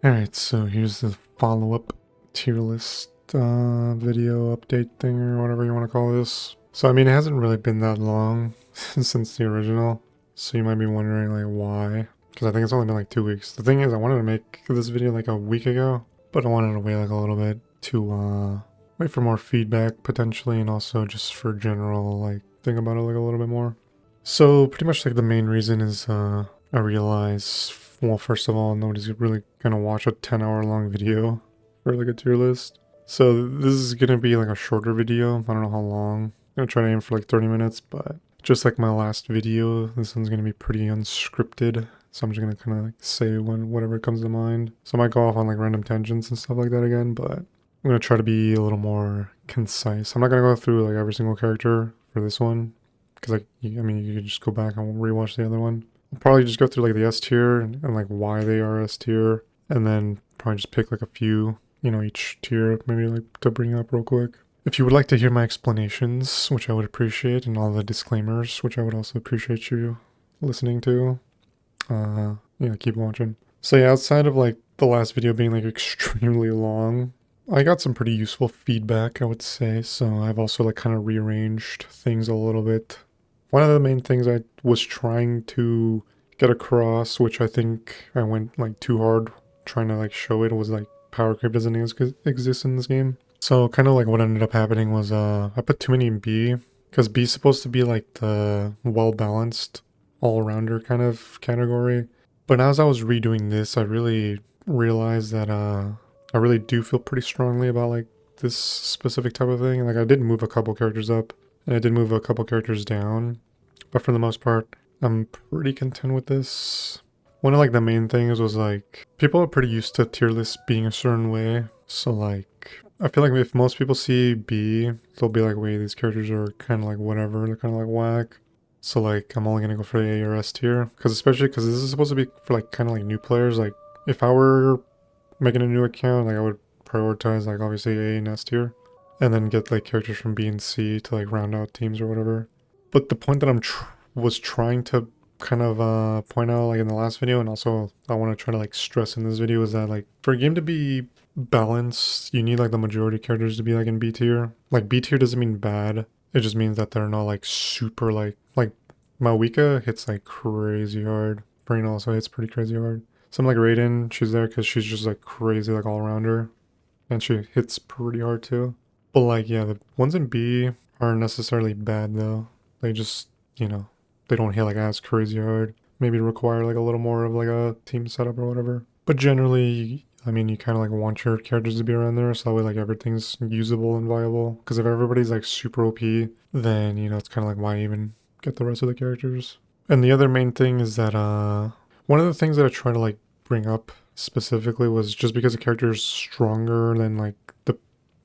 Alright, so here's the follow-up tier list video update thing or whatever you want to call this. So I mean, it hasn't really been that long since the original, so you might be wondering like why, because I think it's only been like 2 weeks. The thing is, I wanted to make this video like a week ago, but I wanted to wait like a little bit to wait for more feedback potentially, and also just for general like think about it like a little bit more. So pretty much like the main reason is I realize, well, first of all, nobody's really gonna watch a 10-hour long video for like a tier list. So this is gonna be like a shorter video. I don't know how long. I'm gonna try to aim for like 30 minutes, but just like my last video, this one's gonna be pretty unscripted. So I'm just gonna kind of like say whatever comes to mind. So I might go off on like random tangents and stuff like that again, but I'm gonna try to be a little more concise. I'm not gonna go through like every single character for this one, because like, I mean, you could just go back and rewatch the other one. I'll probably just go through like the S tier and like why they are S tier, and then probably just pick like a few, you know, each tier maybe like to bring up real quick. If you would like to hear my explanations, which I would appreciate, and all the disclaimers, which I would also appreciate you listening to, yeah, keep watching. So yeah, outside of like the last video being like extremely long, I got some pretty useful feedback, I would say. So I've also like kind of rearranged things a little bit. One of the main things I was trying to get across, which I think I went like too hard trying to like show it, was like power creep doesn't exist in this game. So kind of like what ended up happening was I put too many in B, because B is supposed to be like the well-balanced all-rounder kind of category. But as I was redoing this, I really realized that I really do feel pretty strongly about like this specific type of thing. Like I did move a couple characters up, and I did move a couple characters down, but for the most part, I'm pretty content with this. One of like the main things was like, people are pretty used to tier lists being a certain way. So like, I feel like if most people see B, they'll be like, wait, these characters are kind of like whatever, they're kind of like whack. So like, I'm only gonna go for the A or S tier, especially because this is supposed to be for like kind of like new players. Like if I were making a new account, like I would prioritize like obviously A and S tier, and then get like characters from B and C to like round out teams or whatever. But the point that I'm was trying to kind of point out like in the last video, and also I want to try to like stress in this video, is that like for a game to be balanced, you need like the majority of characters to be like in B tier. Like B tier doesn't mean bad, it just means that they're not like super like Mavuika hits like crazy hard. Furina also hits pretty crazy hard. Something like Raiden, she's there because she's just like crazy like all rounder, and she hits pretty hard too. But like, yeah, the ones in B aren't necessarily bad though. They just, you know, they don't hit like as crazy hard. Maybe require like a little more of like a team setup or whatever. But generally, I mean, you kind of like want your characters to be around there, so that way like everything's usable and viable. Because if everybody's like super OP, then, you know, it's kind of like why even get the rest of the characters. And the other main thing is that one of the things that I try to like bring up specifically was just because a character is stronger than like the,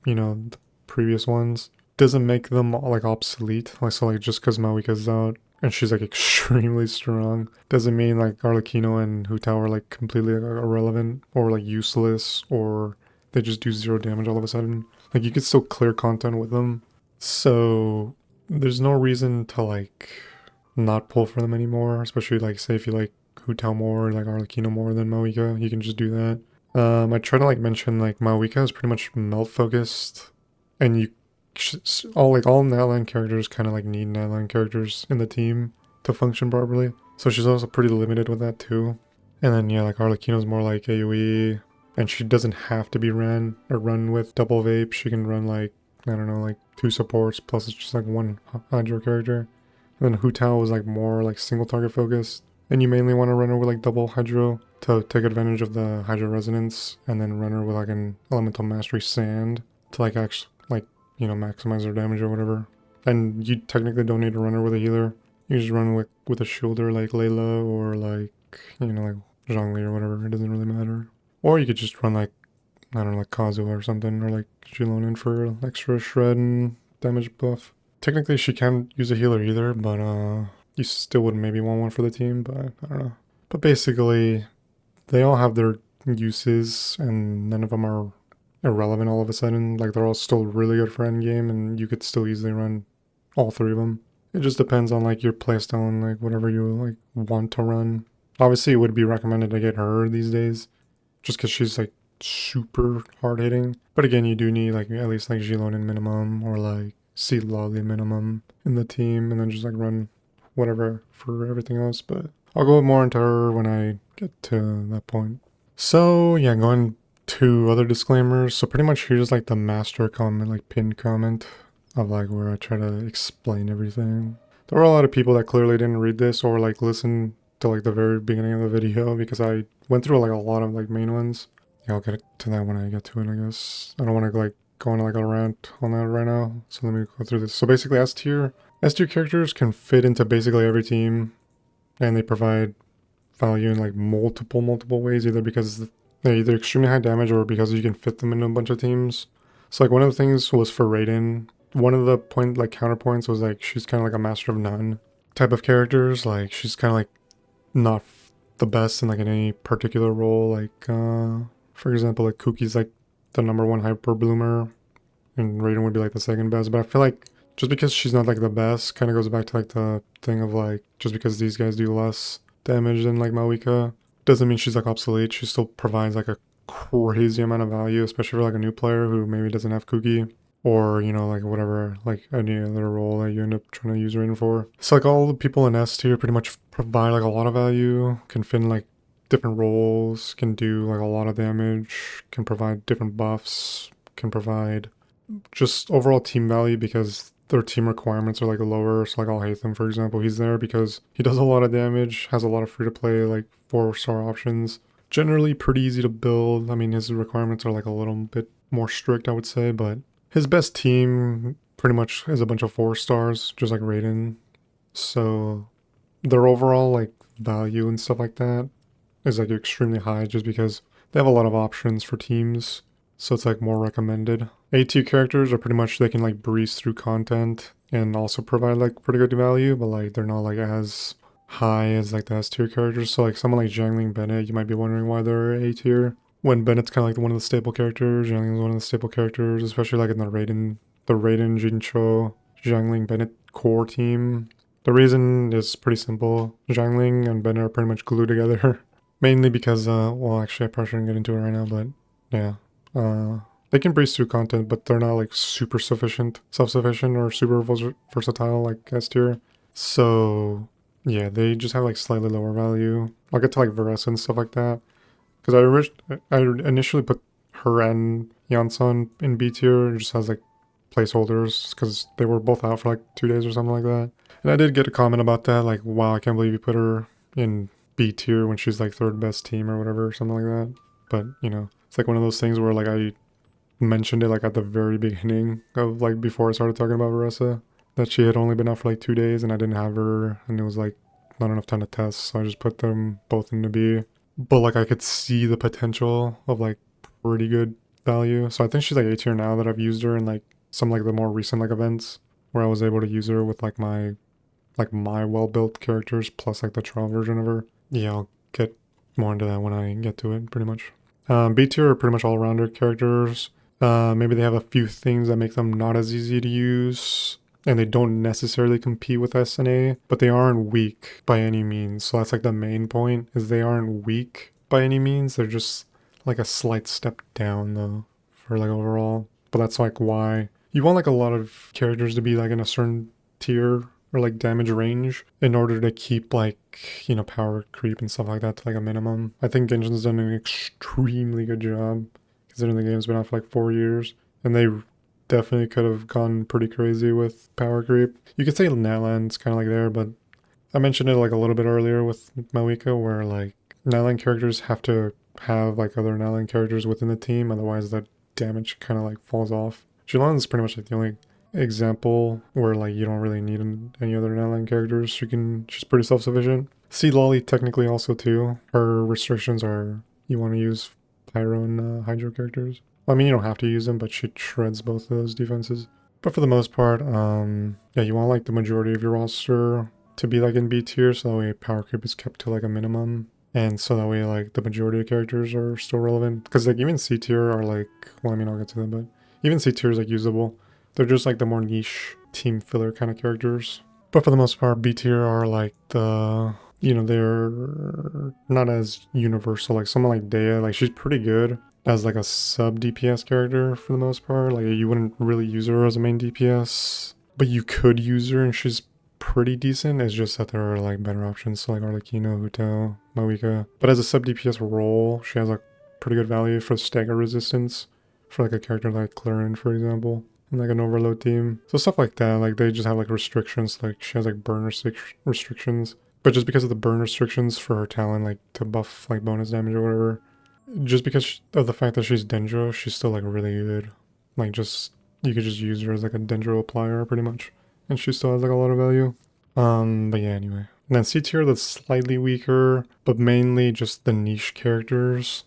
you know, the previous ones, doesn't make them like obsolete. Like, so like just because Mavuika's out and she's like extremely strong doesn't mean like Arlecchino and Hu Tao are like completely like, irrelevant or like useless, or they just do 0 damage all of a sudden. Like you could still clear content with them. So there's no reason to like not pull for them anymore, especially like say if you like Hu Tao more, like Arlecchino more than Mavuika, you can just do that. I try to like mention like Mavuika is pretty much melt focused, and you all natlan characters kind of like need natlan characters in the team to function properly. So she's also pretty limited with that too. And then yeah, like Arlecchino's more like AoE, and she doesn't have to be run with double vape. She can run like, I don't know, like 2 supports plus it's just like 1 hydro character. And then Hu Tao was like more like single target focused, and you mainly want to run her with like double hydro to take advantage of the hydro resonance, and then run her with like an elemental mastery sand to like actually like, you know, maximize their damage or whatever. And you technically don't need to run her with a healer. You just run with a shielder like Layla or like, you know, like Zhongli or whatever. It doesn't really matter. Or you could just run like, I don't know, like Kazuha or something, or like Xilonen for extra shred and damage buff. Technically she can't use a healer either, but you still would maybe want one for the team, but I don't know. But basically, they all have their uses, and none of them are irrelevant all of a sudden. Like they're all still really good for endgame, and you could still easily run all 3 of them. It just depends on like your playstyle and like whatever you like want to run. Obviously, it would be recommended to get her these days, just because she's like super hard hitting. But again, you do need like at least like Xilonen minimum or like Lolly minimum in the team, and then just like run whatever for everything else. But I'll go more into her when I get to that point. So yeah, going to other disclaimers. So pretty much here's like the master comment, like pinned comment of like where I try to explain everything. There were a lot of people that clearly didn't read this or like listen to like the very beginning of the video because I went through like a lot of like main ones. Yeah, I'll get to that when I get to it, I guess. I don't want to like go on like a rant on that right now. So let me go through this. So basically S tier characters can fit into basically every team, and they provide value in like multiple ways, either because they're either extremely high damage or because you can fit them into a bunch of teams. So like one of the things was for Raiden. One of the counterpoints was like she's kind of like a master of none type of characters. Like she's kind of like not the best in like in any particular role. Like for example, like Kuki's like the #1 hyper bloomer, and Raiden would be like the second best. But I feel like just because she's not like the best kind of goes back to like the thing of like just because these guys do less damage than like Mavuika doesn't mean she's like obsolete. She still provides like a crazy amount of value, especially for like a new player who maybe doesn't have Kuki, or you know, like whatever, like any other role that you end up trying to use Raiden for. So like all the people in S tier pretty much provide like a lot of value, can fit in like different roles, can do like a lot of damage, can provide different buffs, can provide just overall team value because their team requirements are like lower. So like Alhaitham, for example, he's there because he does a lot of damage, has a lot of free to play like 4-star options. Generally pretty easy to build. I mean, his requirements are like a little bit more strict, I would say, but his best team pretty much is a bunch of 4-stars, just like Raiden. So their overall like value and stuff like that is like extremely high just because they have a lot of options for teams. So it's like more recommended. A2 characters are pretty much, they can like breeze through content and also provide like pretty good value, but like they're not like as high as like the S tier characters. So like someone like Xiangling Bennett, you might be wondering why they're A tier. When Bennett's kind of like one of the staple characters, Xiangling is one of the staple characters, especially like in the Raiden, Jincho, Xiangling Bennett core team. The reason is pretty simple. Xiangling and Bennett are pretty much glued together. Mainly because, well, actually, I probably shouldn't get into it right now, but yeah. They can breeze through content, but they're not like super self-sufficient, or super versatile like S tier. So yeah, they just have like slightly lower value. I'll get to like Varese and stuff like that, because I initially put her and Yansan in B tier, just as like placeholders, because they were both out for like 2 days or something like that. And I did get a comment about that, like, wow, I can't believe you put her in B tier when she's like third best team or whatever, something like that. But you know, it's like one of those things where like I mentioned it like at the very beginning of like before I started talking about Varese, that she had only been out for like 2 days and I didn't have her, and it was like not enough time to test, so I just put them both into B. But like I could see the potential of like pretty good value. So I think she's like A tier now that I've used her in like some like the more recent like events where I was able to use her with like my well-built characters plus like the trial version of her. Yeah, I'll get more into that when I get to it, pretty much. B tier are pretty much all-rounder characters. Maybe they have a few things that make them not as easy to use, and they don't necessarily compete with S and A, but they aren't weak by any means. So that's like the main point, is they aren't weak by any means. They're just like a slight step down though for like overall. But that's like why you want like a lot of characters to be like in a certain tier or like damage range in order to keep like, you know, power creep and stuff like that to like a minimum. I think Genshin's done an extremely good job considering the game's been out for like 4 years, and they definitely could have gone pretty crazy with power creep. You could say natlan's kind of like there, but I mentioned it like a little bit earlier with Mavuika, where like natlan characters have to have like other natlan characters within the team, otherwise the damage kind of like falls off. Xilonen is pretty much like the only example where like you don't really need any other natlan characters. She's pretty self-sufficient. Lolly technically also too. Her restrictions are you want to use pyro and hydro characters. Well, I mean, you don't have to use them, but she shreds both of those defenses. But for the most part, yeah, you want like the majority of your roster to be like in B tier, so that way power creep is kept to like a minimum, and so that way like the majority of characters are still relevant. Because like even C tier are like, well, I mean, I'll get to them, but even C tier is like usable. They're just like the more niche team filler kind of characters. But for the most part, B tier are like the you know, they're not as universal. Like someone like Dea, like she's pretty good as like a sub DPS character for the most part. Like you wouldn't really use her as a main DPS, but you could use her and she's pretty decent. It's just that there are like better options, so like Arlecchino, Hutel, Mavuika. But as a sub DPS role, she has like pretty good value for stagger resistance for like a character like Clarin, for example, in like an overload team. So stuff like that, like they just have like restrictions, like she has like burn restrictions. But just because of the burn restrictions for her talent, like to buff like bonus damage or whatever, just because of the fact that she's Dendro, she's still like really good. Like just, you could just use her as like a Dendro applier pretty much. And she still has like a lot of value. But yeah, anyway. And then C tier that's slightly weaker, but mainly just the niche characters.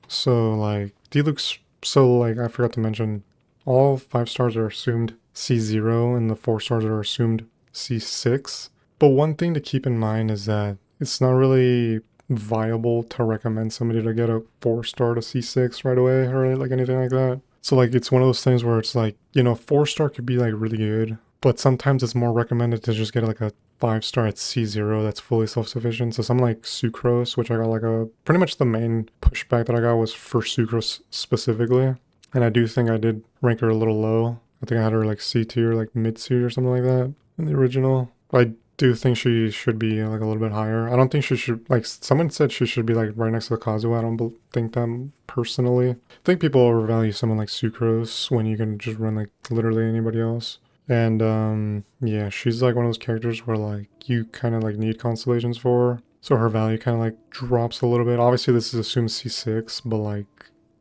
So like Diluc's, so like I forgot to mention, all 5 stars are assumed C0 and the 4 stars are assumed C6. But one thing to keep in mind is that it's not really viable to recommend somebody to get a 4-star to C6 right away or like anything like that. So like it's one of those things where it's like, you know, 4-star could be like really good, but sometimes it's more recommended to just get like a 5-star at C0 that's fully self-sufficient. So something like Sucrose, which I got like a, pretty much the main pushback that I got was for Sucrose specifically. And I do think I did rank her a little low. I think I had her like C tier, like mid tier or something like that in the original. I do think she should be like a little bit higher. I don't think she should, like someone said she should be like right next to Kazuha. I don't think that personally. I think people overvalue someone like Sucrose when you can just run like literally anybody else. And yeah, she's like one of those characters where like you kind of like need constellations for. So her value kind of like drops a little bit. Obviously this is assumed C6, but like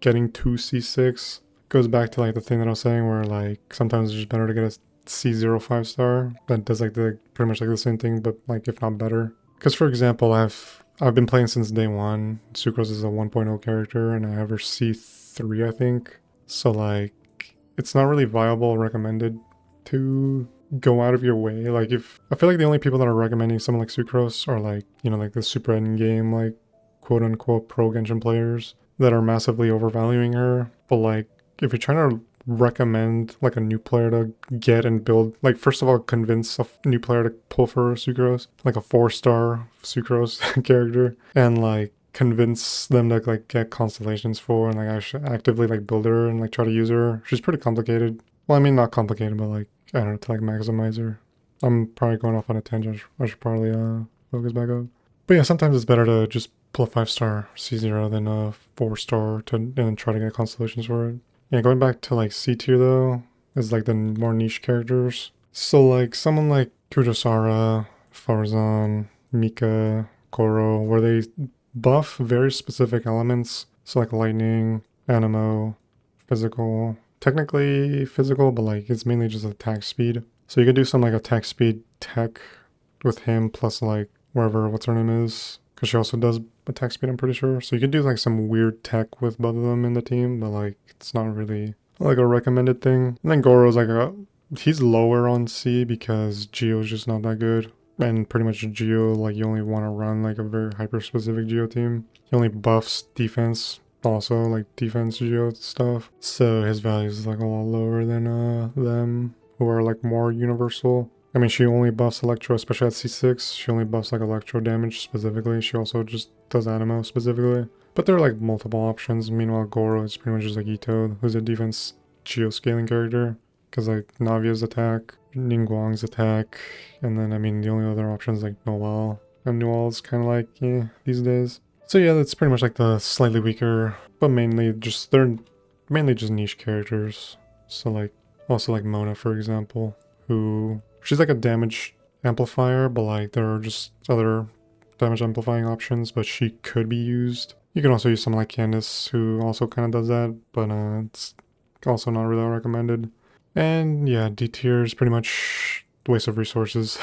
getting to C6 goes back to like the thing that I was saying where like sometimes it's just better to get a C0 5-star that does like the pretty much like the same thing, but like if not better. Because for example, I've been playing since day one. Sucrose is a 1.0 character and I have her C3, I think. So like it's not really viable or recommended to go out of your way. Like if I feel like the only people that are recommending someone like Sucrose are like, you know, like the super endgame, like quote unquote pro Genshin players that are massively overvaluing her. But like if you're trying to recommend like a new player to get and build, like first of all convince a new player to pull for Sucrose, like a 4-star Sucrose character, and like convince them to like get constellations for and like actually actively like build her and like try to use her. She's pretty complicated. Well, I mean not complicated, but like I don't know, to like maximize her. I'm probably going off on a tangent. I should probably focus back up. But yeah, sometimes it's better to just pull a 5-star C0 than a 4-star to and try to get constellations for it. Yeah, going back to like C tier though, is like the more niche characters. So like someone like Kujosara, Farzan, Mika, Koro, where they buff very specific elements. So like lightning, animo, physical. Technically physical, but like it's mainly just attack speed. So you could do some like attack speed tech with him plus like wherever what's her name is. Because she also does attack speed, I'm pretty sure. So you could do like some weird tech with both of them in the team, but like it's not really like a recommended thing. And then Goro's like he's lower on C because Geo's just not that good. And pretty much Geo, like you only want to run like a very hyper specific Geo team. He only buffs defense, also like defense Geo stuff. So his value is like a lot lower than them who are like more universal. I mean, she only buffs Electro, especially at C6. She only buffs like Electro damage specifically. She also just does Animo specifically. But there are like multiple options. Meanwhile, Goro is pretty much just like Ito, who's a defense geo-scaling character. Because like Navia's attack, Ningguang's attack, and then I mean the only other option is like Noel. And Noel's kind of like, yeah, these days. So yeah, that's pretty much like the slightly weaker, but mainly just, they're mainly just niche characters. So like, also like Mona, for example, who, she's like a damage amplifier, but like there are just other damage amplifying options, but she could be used. You can also use someone like Candace, who also kind of does that, but it's also not really recommended. And yeah, D tier is pretty much a waste of resources.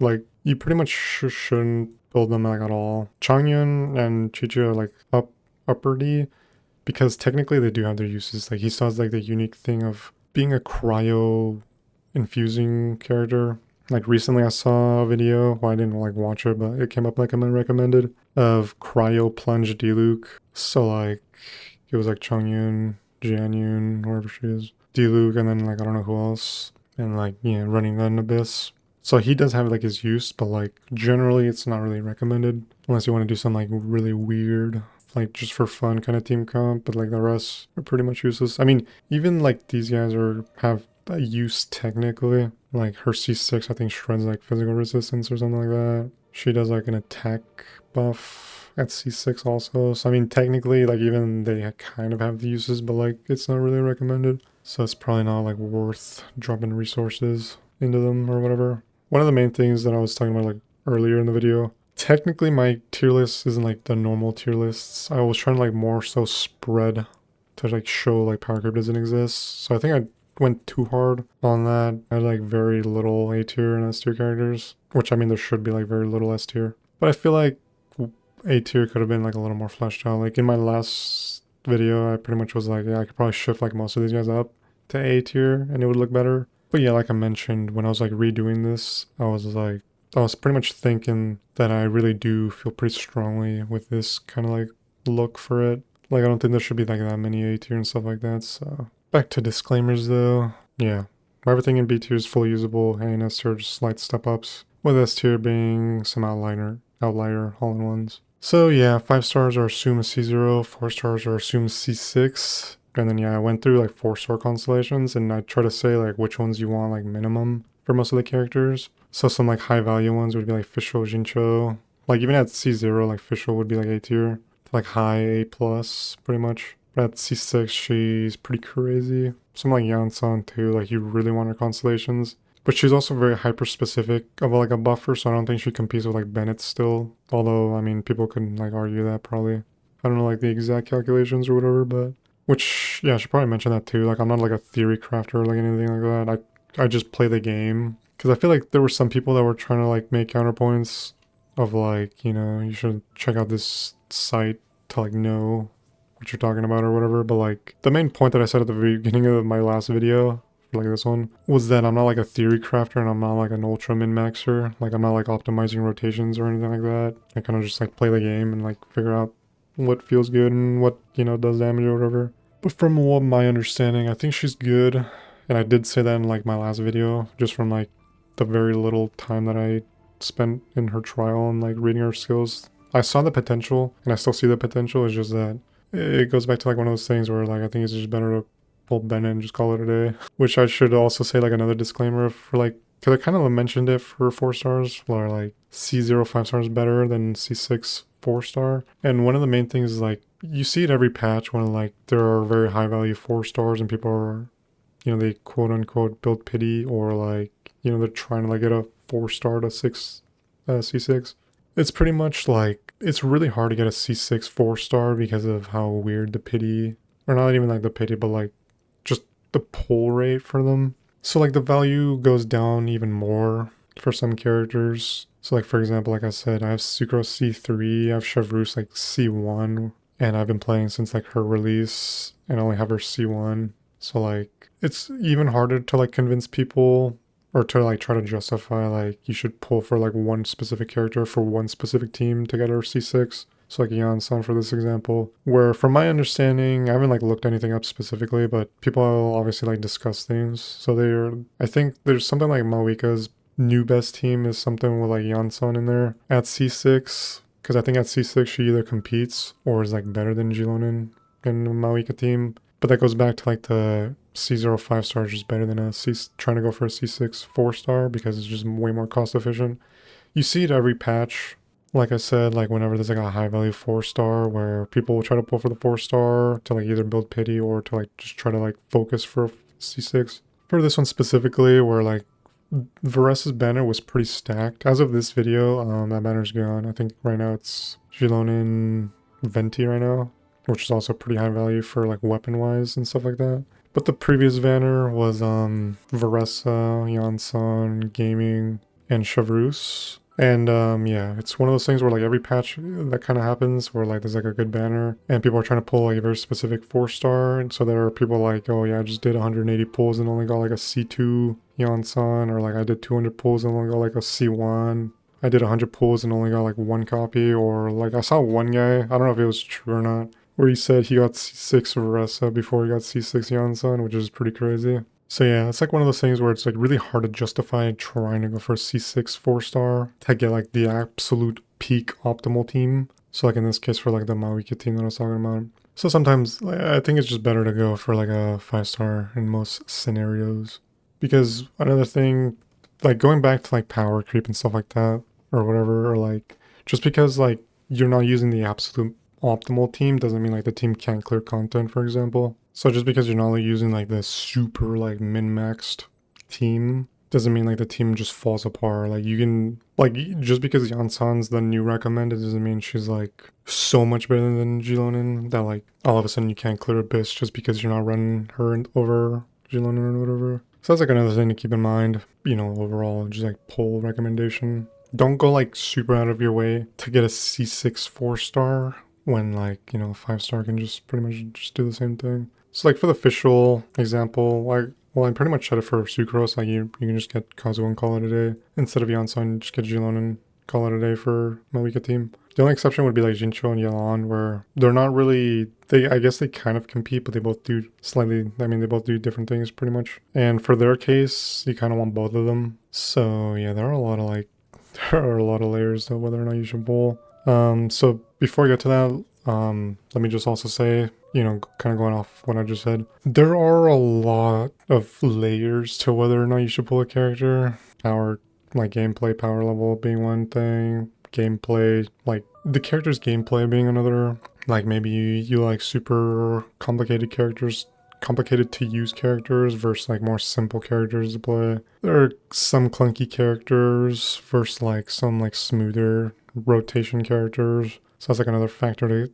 Like, you pretty much shouldn't build them like at all. Changyun and Chichi are like upper D, because technically they do have their uses. Like he still has like the unique thing of being a cryo infusing character. Like recently I saw a video, well I didn't like watch it, but it came up like I'm recommended, of cryo plunge Diluc. So like it was like Changyun, Jianyun, whoever she is, Diluc, and then like I don't know who else, and like yeah, running that in Abyss. So he does have like his use, but like generally it's not really recommended unless you want to do something like really weird, like just for fun kind of team comp, but like the rest are pretty much useless. I mean, even like these guys have a use technically. Like her C6 I think shreds like physical resistance or something like that. She does like an attack buff at C6 also. So I mean technically like even they kind of have the uses, but like it's not really recommended. So it's probably not like worth dropping resources into them or whatever. One of the main things that I was talking about like earlier in the video, technically my tier list isn't like the normal tier lists. I was trying to like more so spread to like show like power creep doesn't exist. So I think I went too hard on that. I had like very little A tier and S tier characters, which I mean there should be like very little S tier. But I feel like A tier could have been like a little more fleshed out. Like in my last video, I pretty much was like, yeah, I could probably shift like most of these guys up to A tier and it would look better. But yeah, like I mentioned, when I was like redoing this, I was pretty much thinking that I really do feel pretty strongly with this kind of like look for it. Like I don't think there should be like that many A tier and stuff like that. So back to disclaimers though. Yeah, everything in B tier is fully usable. A and S tier are just slight step ups, with S tier being some outlier all-in-ones. So yeah, 5 stars are assumed C0, 4 stars are assumed C6. And then yeah, I went through like 4-star constellations and I try to say like which ones you want like minimum for most of the characters. So some like high value ones would be like Fischl, XIngqiu. Like even at C0, like Fischl would be like A tier. Like high A plus pretty much. But at C6, she's pretty crazy. Some like Yansan too, like you really want her constellations. But she's also very hyper specific of like a buffer, so I don't think she competes with like Bennett still. Although, I mean, people could like argue that probably. I don't know like the exact calculations or whatever, but which, yeah, I should probably mention that too. Like, I'm not like a theory crafter or like anything like that. I just play the game. Because I feel like there were some people that were trying to like make counterpoints of like, you know, you should check out this site to like know what you're talking about or whatever. But like, the main point that I said at the beginning of my last video, like this one, was that I'm not like a theory crafter and I'm not like an ultra min-maxer. Like, I'm not like optimizing rotations or anything like that. I kind of just like play the game and like figure out what feels good and what, you know, does damage or whatever. But from what my understanding, I think she's good. And I did say that in like my last video, just from like the very little time that I spent in her trial and like reading her skills. I saw the potential and I still see the potential. It's just that it goes back to like one of those things where like I think it's just better to pull Bennett and just call it a day. Which I should also say like another disclaimer for like, because I kind of mentioned it for 4 stars, where like C0 5 stars better than C6 4-star. And one of the main things is like you see it every patch when like there are very high value 4 stars and people are, you know, they quote unquote build pity or like, you know, they're trying to like get a 4-star to C6. It's pretty much like it's really hard to get a C6 4-star because of how weird the pity, or not even like the pity, but like just the pull rate for them. So like the value goes down even more for some characters. So like for example, like I said, I have Sucrose C3, I have Chevreuse like C1, and I've been playing since like her release and I only have her C1. So like it's even harder to like convince people or to like try to justify like you should pull for like one specific character for one specific team to get her C6. So like Yansan for this example, where from my understanding, I haven't like looked anything up specifically, but people obviously like discuss things. So I think there's something like Mavuika's new best team is something with like Yansan in there at C6. Because I think at C6 she either competes or is like better than Xilonen in the Mavuika team. But that goes back to like the C0 5 star is just better than trying to go for a C6 4-star because it's just way more cost efficient. You see it every patch. Like I said, like whenever there's like a high value 4-star where people will try to pull for the 4-star to like either build pity or to like just try to like focus for C6. For this one specifically where like Varessa's banner was pretty stacked. As of this video, that banner's gone. I think right now it's Xilonen Venti right now, which is also pretty high value for like weapon wise and stuff like that. But the previous banner was Varessa, Yansan, Gaming, and Chevreuse. And yeah, it's one of those things where like every patch that kind of happens where like there's like a good banner and people are trying to pull like a very specific 4-star. And so there are people like, oh yeah, I just did 180 pulls and only got like a C2 Yansan, or like I did 200 pulls and only got like a C1. I did 100 pulls and only got like 1 copy, or like I saw one guy, I don't know if it was true or not, where he said he got C6 Varessa before he got C6 Yansan, which is pretty crazy. So yeah, it's like one of those things where it's like really hard to justify trying to go for a C6 4-star to get like the absolute peak optimal team. So like in this case for like the Mavuika team that I was talking about. So sometimes like, I think it's just better to go for like a 5-star in most scenarios. Because another thing, like going back to like power creep and stuff like that or whatever, or like just because like you're not using the absolute optimal team doesn't mean like the team can't clear content, for example. So just because you're not like using like the super like min-maxed team doesn't mean like the team just falls apart. Like you can like just because Yansan's the new recommended doesn't mean she's like so much better than Xilonen that like all of a sudden you can't clear Abyss just because you're not running her over Xilonen or whatever. So that's like another thing to keep in mind, you know, overall, just like poll recommendation. Don't go like super out of your way to get a C6 4-star when like, you know, 5-star can just pretty much just do the same thing. So like for the Fischl example, like, well, I pretty much said it for Sucrose, like you can just get Kazuha and call it a day. Instead of Yansan, just get Xilonen and call it a day for Mavuika team. The only exception would be like XIngqiu and Yelan, where they're not really, I guess they kind of compete, but they both do slightly, I mean, they both do different things pretty much. And for their case, you kind of want both of them. So yeah, there are a lot of like, there are a lot of layers to whether or not you should bowl. So before I get to that, let me just also say, you know, kind of going off what I just said, there are a lot of layers to whether or not you should pull a character. Power, like gameplay power level being one thing, gameplay, like the character's gameplay being another. Like maybe you like super complicated characters, complicated to use characters versus like more simple characters to play. There are some clunky characters versus like some like smoother rotation characters. So that's like another factor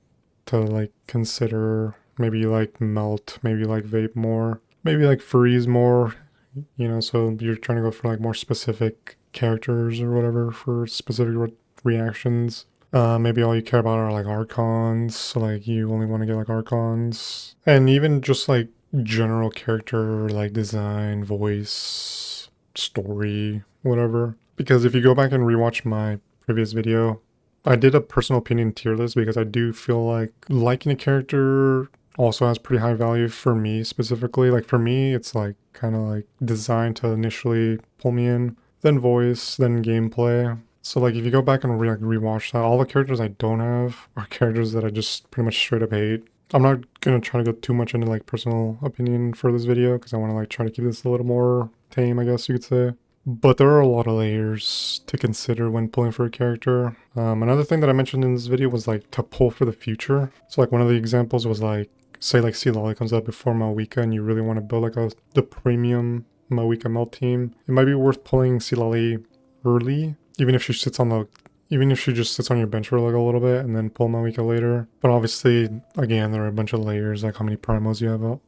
to like consider. Maybe you like melt, maybe you like vape more, maybe you like freeze more, you know, so you're trying to go for like more specific characters or whatever for specific reactions. Maybe all you care about are like archons, so like you only want to get like archons. And even just like general character like design, voice, story, whatever. Because if you go back and rewatch my previous video, I did a personal opinion tier list because I do feel like liking a character also has pretty high value for me specifically. Like for me, it's like kind of like designed to initially pull me in, then voice, then gameplay. So like if you go back and rewatch that, all the characters I don't have are characters that I just pretty much straight up hate. I'm not gonna try to go too much into like personal opinion for this video because I want to like try to keep this a little more tame, I guess you could say. But there are a lot of layers to consider when pulling for a character. Another thing that I mentioned in this video was like to pull for the future. So like one of the examples was like, say like Xilonen comes out before Mavuika and you really want to build like the premium Mavuika melt team. It might be worth pulling Xilonen early, even if she sits on the, even if she just sits on your bench for like a little bit and then pull Mavuika later. But obviously, again, there are a bunch of layers, like how many primos you have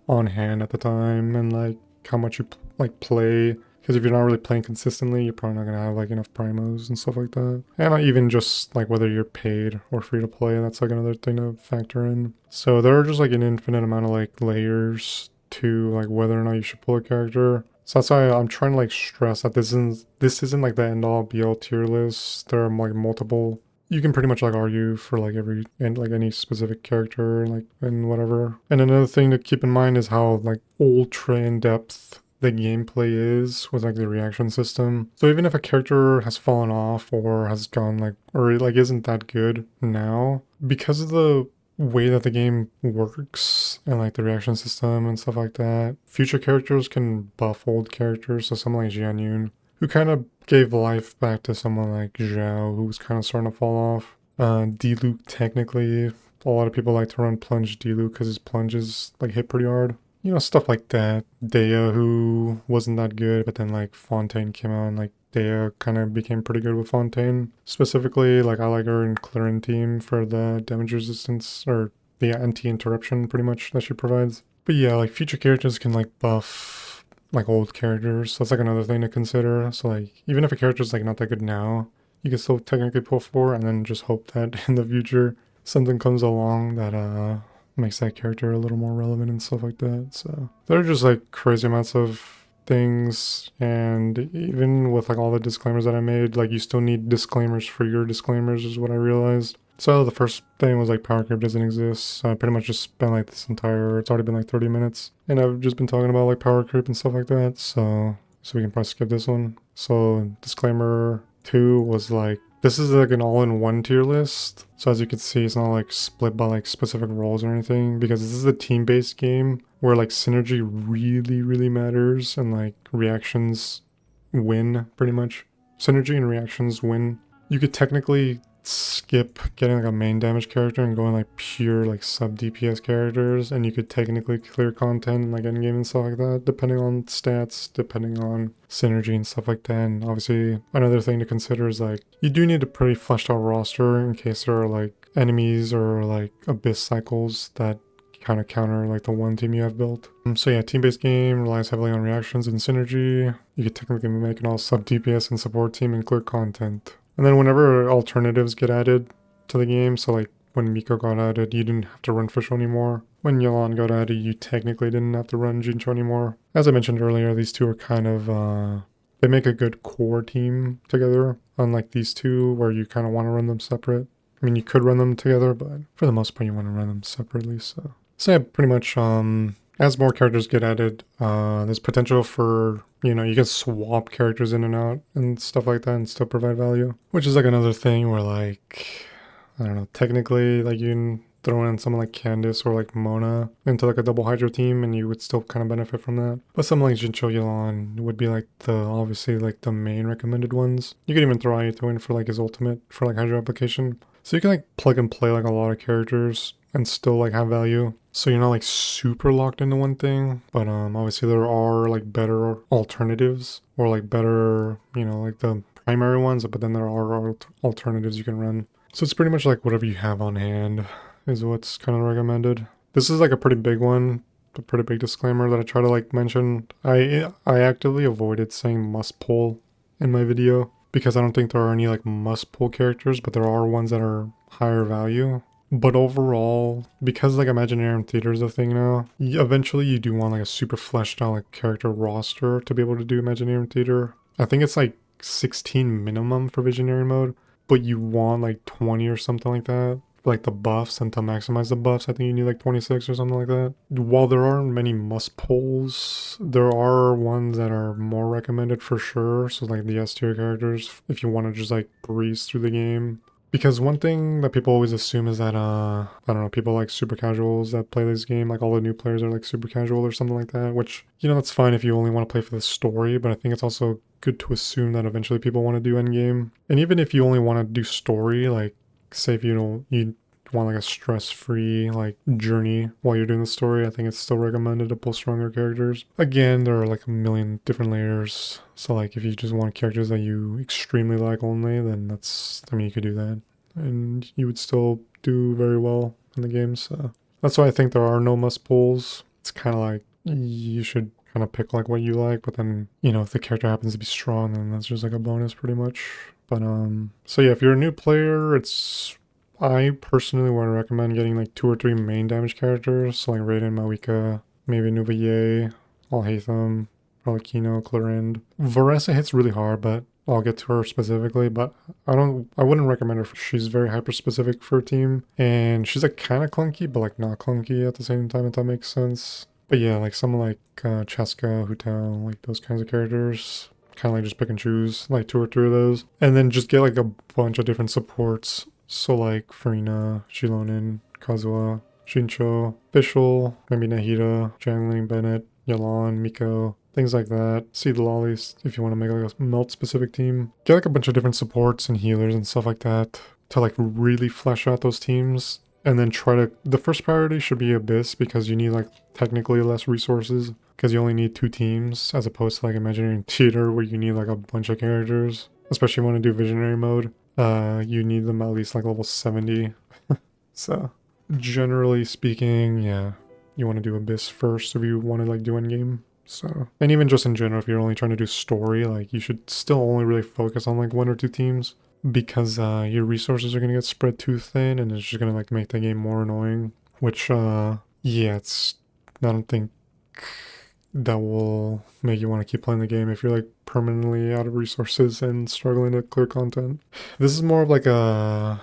on hand at the time and like how much you like play. Because if you're not really playing consistently, you're probably not going to have like enough primos and stuff like that. And not even just like whether you're paid or free to play, that's like another thing to factor in. So there are just like an infinite amount of like layers to like whether or not you should pull a character. So that's why I'm trying to like stress that this isn't like the end all be all tier list. There are like multiple, you can pretty much like argue for like every and like any specific character like and whatever. And another thing to keep in mind is how like ultra in depth the gameplay is with like the reaction system. So even if a character has fallen off or has gone like, or like isn't that good now, because of the way that the game works and like the reaction system and stuff like that, future characters can buff old characters. So someone like Jianyun, who kind of gave life back to someone like Zhao, who was kind of starting to fall off. D-Luke technically, a lot of people like to run plunge D-Luke because his plunges like hit pretty hard. You know, stuff like that. Dea, who wasn't that good, but then like Fontaine came out and like Dea kind of became pretty good with Fontaine. Specifically, like I like her in Clearing Team for the damage resistance or the anti-interruption pretty much that she provides. But yeah, like future characters can like buff like old characters. So that's like another thing to consider. So like even if a character's like not that good now, you can still technically pull for and then just hope that in the future something comes along that makes that character a little more relevant and stuff like that. So there are just like crazy amounts of things, and even with like all the disclaimers that I made, like you still need disclaimers for your disclaimers is what I realized. So the first thing was like powercreep doesn't exist. So I pretty much just spent like this entire, it's already been like 30 minutes. And I've just been talking about like powercreep and stuff like that. So we can probably skip this one. So disclaimer 2 was like, this is like an all-in-one tier list. So as you can see, it's not like split by like specific roles or anything, because this is a team-based game where like synergy really, really matters, and like reactions win pretty much. Synergy and reactions win. You could technically skip getting like a main damage character and going like pure like sub DPS characters, and you could technically clear content like endgame and stuff like that, depending on stats, depending on synergy and stuff like that. And obviously another thing to consider is like you do need a pretty fleshed out roster in case there are like enemies or like abyss cycles that kind of counter like the one team you have built. So yeah, team-based game relies heavily on reactions and synergy. You could technically make an all sub DPS and support team and clear content. And then whenever alternatives get added to the game, so like when Miko got added, you didn't have to run Fischl anymore. When Xilonen got added, you technically didn't have to run XIngqiu anymore. As I mentioned earlier, these two are kind of, they make a good core team together, unlike these two where you kind of want to run them separate. I mean, you could run them together, but for the most part, you want to run them separately, So yeah, pretty much, as more characters get added, there's potential for, you know, you can swap characters in and out and stuff like that and still provide value. Which is like another thing where like, I don't know, technically like you can throw in someone like Candace or like Mona into like a double Hydra team and you would still kind of benefit from that. But something like XIngqiu Xilonen would be like the, obviously like the main recommended ones. You could even throw Alhaitham in for like his ultimate for like Hydra application. So you can like plug and play like a lot of characters and still like have value. So you're not like super locked into one thing, but obviously there are like better alternatives or like better, you know, like the primary ones, but then there are alternatives you can run. So it's pretty much like whatever you have on hand is what's kind of recommended. This is like a pretty big one, a pretty big disclaimer that I try to like mention. I actively avoided saying must pull in my video because I don't think there are any like must pull characters, but there are ones that are higher value. But overall, because like Imaginarium Theater is a thing now, eventually you do want like a super fleshed out like character roster to be able to do Imaginarium Theater. I think it's like 16 minimum for Visionary mode, but you want like 20 or something like that. Like the buffs, and to maximize the buffs, I think you need like 26 or something like that. While there aren't many must pulls, there are ones that are more recommended for sure. So like the S tier characters, if you want to just like breeze through the game. Because one thing that people always assume is that, I don't know, people like super casuals that play this game, like all the new players are like super casual or something like that, which, you know, that's fine if you only want to play for the story, but I think it's also good to assume that eventually people want to do endgame. And even if you only want to do story, like, say if you don't, you want like a stress-free like journey while you're doing the story, I think it's still recommended to pull stronger characters. Again, there are like a million different layers, so like if you just want characters that you extremely like only, then that's, I mean, you could do that and you would still do very well in the game. So that's why I think there are no must pulls. It's kind of like you should kind of pick like what you like, but then, you know, if the character happens to be strong, then that's just like a bonus pretty much. But so yeah, if you're a new player, I personally would recommend getting like 2 or 3 main damage characters, so like Raiden, Mavuika, maybe Neuvillette, Alhaitham, Arlecchino, Clarinde. Varessa hits really hard, but I'll get to her specifically, but I wouldn't recommend her. She's very hyper specific for a team, and she's like kind of clunky, but like not clunky at the same time, if that makes sense. But yeah, like someone like Chaska, Hutao, like those kinds of characters, kind of like just pick and choose like 2 or 3 of those, and then just get like a bunch of different supports. So like Furina, Xilonen, Kazuha, XIngqiu, Fischl, maybe Nahida, Jangling, Bennett, Yalan, Miko, things like that. Seed Lollies if you want to make like a melt specific team. Get like a bunch of different supports and healers and stuff like that to like really flesh out those teams. And then try to, the first priority should be Abyss because you need like technically less resources because you only need 2 teams as opposed to like Imaginary Theater where you need like a bunch of characters. Especially if you want to do Visionary mode. You need them at least like level 70. So generally speaking, yeah, you want to do Abyss first if you want to like do endgame. So, and even just in general, if you're only trying to do story, like you should still only really focus on like 1 or 2 teams because your resources are going to get spread too thin and it's just going to like make the game more annoying, which yeah, I don't think that will make you want to keep playing the game if you're like permanently out of resources and struggling to clear content. This is more of like a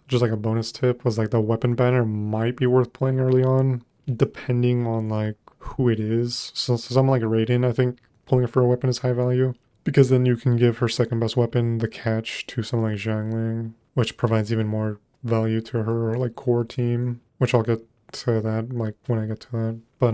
just like a bonus tip, was like the weapon banner might be worth playing early on, depending on like who it is. So someone like Raiden, I think pulling it for a weapon is high value, because then you can give her second best weapon, the catch, to someone like Xiangling, which provides even more value to her like core team, which I'll get to that like when I get to that. But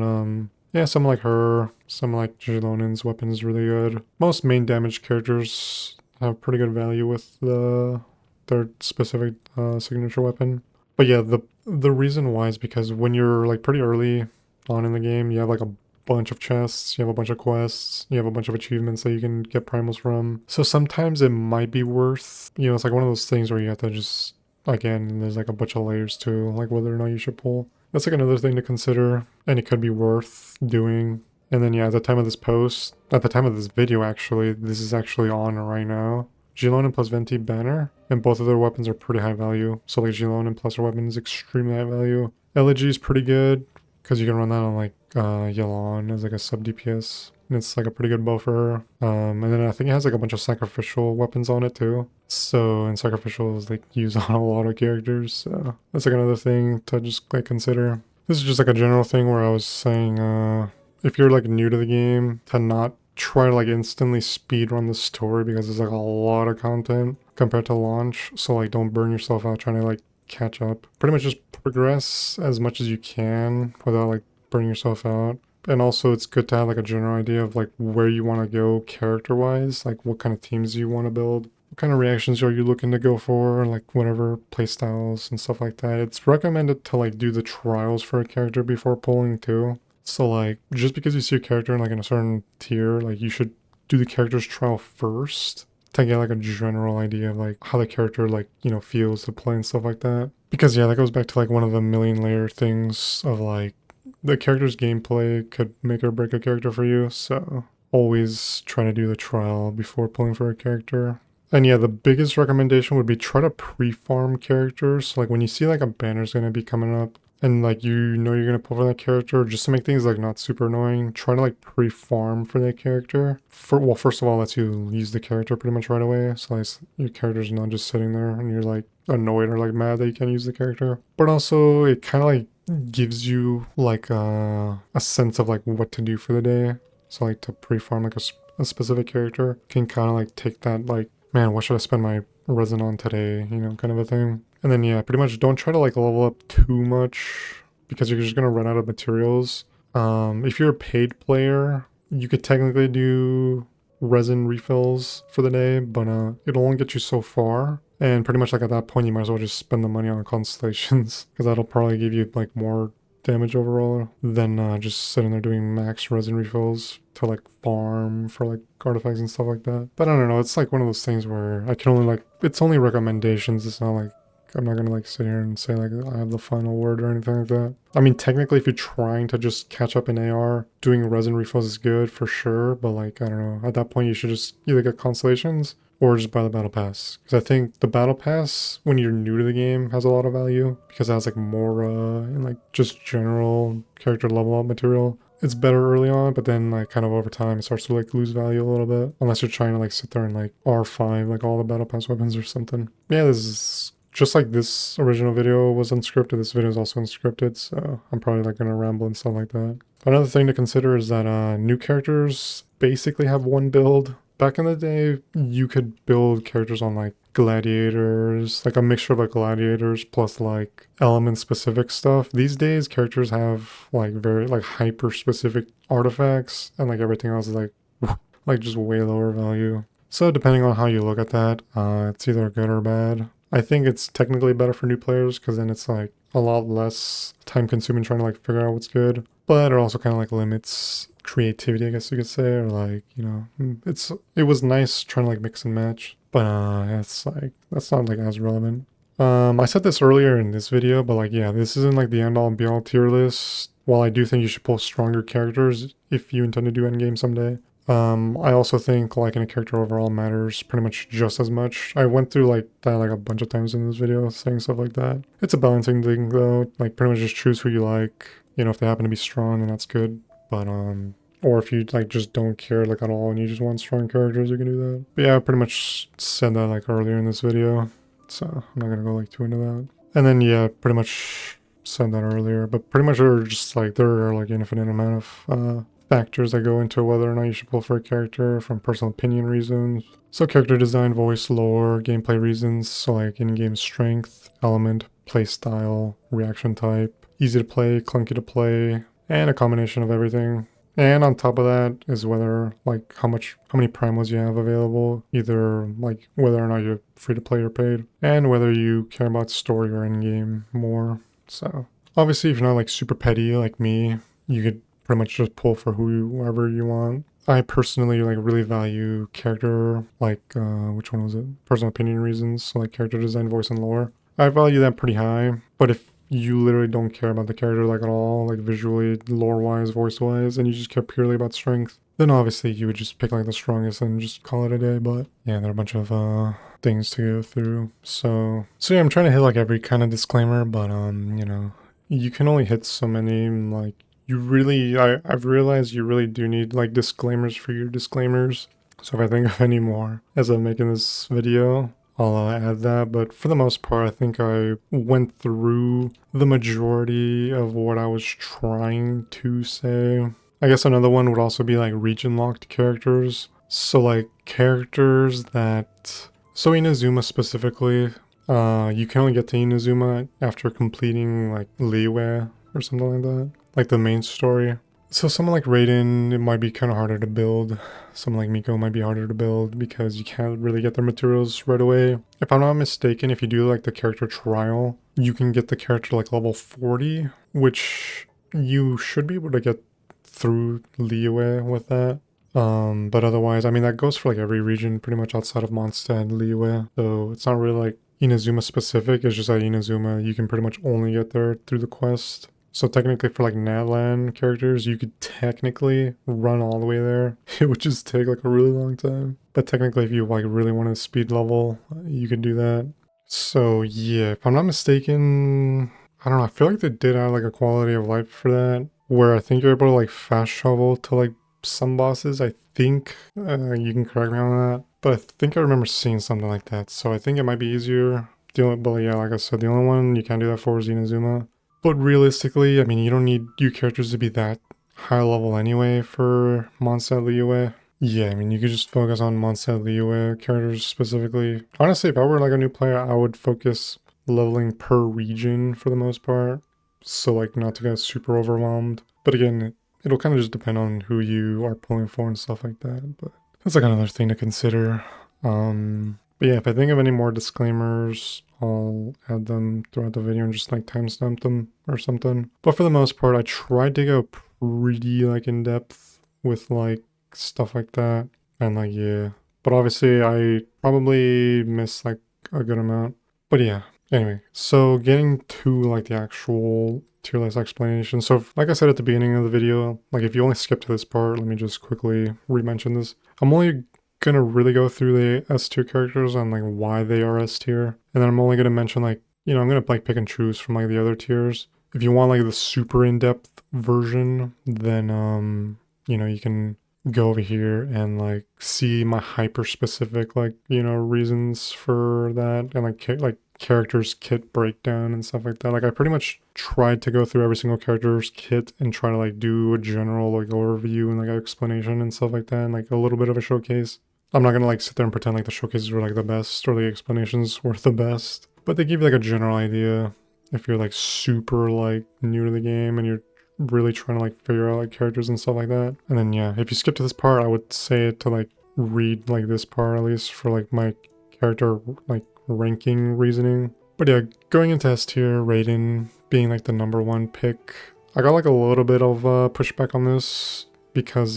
yeah, someone like her, someone like Xilonen's weapon is really good. Most main damage characters have pretty good value with their specific signature weapon. But yeah, the reason why is because when you're like pretty early on in the game, you have like a bunch of chests, you have a bunch of quests, you have a bunch of achievements that you can get primals from. So sometimes it might be worth, it's like one of those things where you have to just, again, there's like a bunch of layers to like whether or not you should pull. That's like another thing to consider, and it could be worth doing. And then yeah, at the time of this post, at the time of this video actually, this is actually on right now. Xilonen plus Venti banner, and both of their weapons are pretty high value. So like Xilonen plus her weapon is extremely high value. Elegy is pretty good, because you can run that on like Yelan as like a sub DPS. And it's like a pretty good bow for her. And then I think it has like a bunch of sacrificial weapons on it too. So, and sacrificial is like used on a lot of characters. So that's like another thing to just like consider. This is just like a general thing where I was saying, if you're like new to the game, to not try to like instantly speedrun the story, because there's like a lot of content compared to launch. So like don't burn yourself out trying to like catch up. Pretty much just progress as much as you can without like burning yourself out. And also it's good to have like a general idea of like where you want to go character wise, like what kind of teams you want to build, what kind of reactions are you looking to go for, like whatever playstyles and stuff like that. It's recommended to like do the trials for a character before pulling too. So like just because you see a character in like in a certain tier, like you should do the character's trial first to get like a general idea of like how the character like, feels to play and stuff like that. Because yeah, that goes back to like one of the million layer things of like the character's gameplay could make or break a character for you. So always try to do the trial before pulling for a character. And yeah, the biggest recommendation would be try to pre-farm characters. So like when you see like a banner's going to be coming up, and like you're gonna pull for that character, just to make things like not super annoying, try to like pre-farm for that character. Well, first of all, lets you use the character pretty much right away, so like your character's not just sitting there and you're like annoyed or like mad that you can't use the character. But also it kind of like gives you like a sense of like what to do for the day. So like to pre-farm like a specific character can kind of like take that like, man, what should I spend my resin on today, kind of a thing. And then yeah, pretty much don't try to like level up too much, because you're just gonna run out of materials. If you're a paid player, you could technically do resin refills for the day, but it'll only get you so far. And pretty much like at that point, you might as well just spend the money on constellations, because that'll probably give you like more damage overall than just sitting there doing max resin refills to like farm for like artifacts and stuff like that. But I don't know, it's like one of those things where I can only like, it's only recommendations. It's not like I'm not gonna like sit here and say like I have the final word or anything like that. I mean, technically if you're trying to just catch up in AR, doing resin refills is good for sure, but like I don't know, at that point you should just either get constellations or just buy the battle pass, because I think the battle pass when you're new to the game has a lot of value, because it has like more and like just general character level up material. It's better early on, but then like kind of over time it starts to like lose value a little bit, unless you're trying to like sit there and like R5 like all the battle pass weapons or something. Yeah, this is just like this original video was unscripted, this video is also unscripted, so I'm probably like gonna ramble and stuff like that. Another thing to consider is that new characters basically have one build. Back in the day, you could build characters on like gladiators, like a mixture of like gladiators plus like element specific stuff. These days, characters have like very like hyper specific artifacts, and like everything else is like like just way lower value. So depending on how you look at that, it's either good or bad. I think it's technically better for new players, because then it's like a lot less time consuming trying to like figure out what's good, but it also kind of like limits creativity, I guess you could say, or like, it was nice trying to like mix and match, but it's like that's not like as relevant. I said this earlier in this video, but like yeah, this isn't like the end all and be all tier list. While I do think you should pull stronger characters if you intend to do endgame someday, I also think liking a character overall matters pretty much just as much. I went through like that like a bunch of times in this video saying stuff like that. It's a balancing thing though, like pretty much just choose who you like. If they happen to be strong, then that's good. But or if you like just don't care like at all and you just want strong characters, you can do that. But yeah, I pretty much said that like earlier in this video. So I'm not gonna go like too into that. And then yeah, pretty much said that earlier, but pretty much there are just like there are like infinite amount of factors that go into whether or not you should pull for a character, from personal opinion reasons. So character design, voice, lore, gameplay reasons, so like in-game strength, element, play style, reaction type, easy to play, clunky to play, and a combination of everything. And on top of that is whether like how many primos you have available, either like whether or not you're free to play or paid, and whether you care about story or endgame more. So obviously if you're not like super petty like me, you could pretty much just pull for whoever you want. I personally like really value character, like which one was it? Personal opinion reasons, so like character design, voice, and lore. I value that pretty high, but if you literally don't care about the character like at all, like visually, lore-wise, voice-wise, and you just care purely about strength, then obviously you would just pick like the strongest and just call it a day. But yeah, there are a bunch of things to go through. So yeah, I'm trying to hit like every kind of disclaimer, but you know, you can only hit so many. Like you really, I've realized you really do need like disclaimers for your disclaimers. So if I think of any more as I'm making this video, I'll add that, but for the most part, I think I went through the majority of what I was trying to say. I guess another one would also be like region-locked characters. So like characters that... So Inazuma specifically, you can only get to Inazuma after completing like Liyue or something like that. Like the main story. So someone like Raiden, it might be kind of harder to build. Someone like Miko might be harder to build because you can't really get their materials right away. If I'm not mistaken, if you do like the character trial, you can get the character like level 40, which you should be able to get through Liyue with that. But otherwise, I mean, that goes for like every region pretty much outside of Mondstadt and Liyue. So it's not really like Inazuma specific, it's just that Inazuma, you can pretty much only get there through the quest. So technically for like natlan characters, you could technically run all the way there. It would just take like a really long time. But technically if you like really want to speed level, you could do that. So yeah, if I'm not mistaken, I don't know, I feel like they did add like a quality of life for that, where I think you're able to like fast travel to like some bosses. I think, you can correct me on that, but I think I remember seeing something like that. So I think it might be easier. But yeah, like I said, the only one you can do that for is Inazuma. But realistically, I mean, you don't need your characters to be that high level anyway for Mondstadt Liyue. Yeah, I mean, you could just focus on Mondstadt Liyue characters specifically. Honestly, if I were like a new player, I would focus leveling per region for the most part. So like not to get super overwhelmed. But again, it'll kind of just depend on who you are pulling for and stuff like that. But that's like another thing to consider. But yeah, if I think of any more disclaimers, I'll add them throughout the video and just like timestamp them or something. But for the most part, I tried to go pretty like in depth with like stuff like that. And like, yeah. But obviously I probably missed like a good amount. But yeah, anyway. So getting to like the actual tier list explanation. So like I said at the beginning of the video, like if you only skip to this part, let me just quickly re-mention this. I'm only gonna really go through the S tier characters and like why they are S tier, and then I'm only gonna mention like, you know, I'm gonna like pick and choose from like the other tiers. If you want like the super in-depth version, then you know, you can go over here and like see my hyper specific like, you know, reasons for that, and like characters kit breakdown and stuff like that. Like I pretty much tried to go through every single character's kit and try to like do a general like overview and like explanation and stuff like that, and like a little bit of a showcase. I'm not gonna like sit there and pretend like the showcases were like the best or the explanations were the best, but they give you like a general idea if you're like super like new to the game and you're really trying to like figure out like characters and stuff like that. And then yeah, if you skip to this part, I would say to like read like this part at least for like my character like ranking reasoning. But yeah, going into S tier, Raiden being like the #1 pick, I got like a little bit of pushback on this because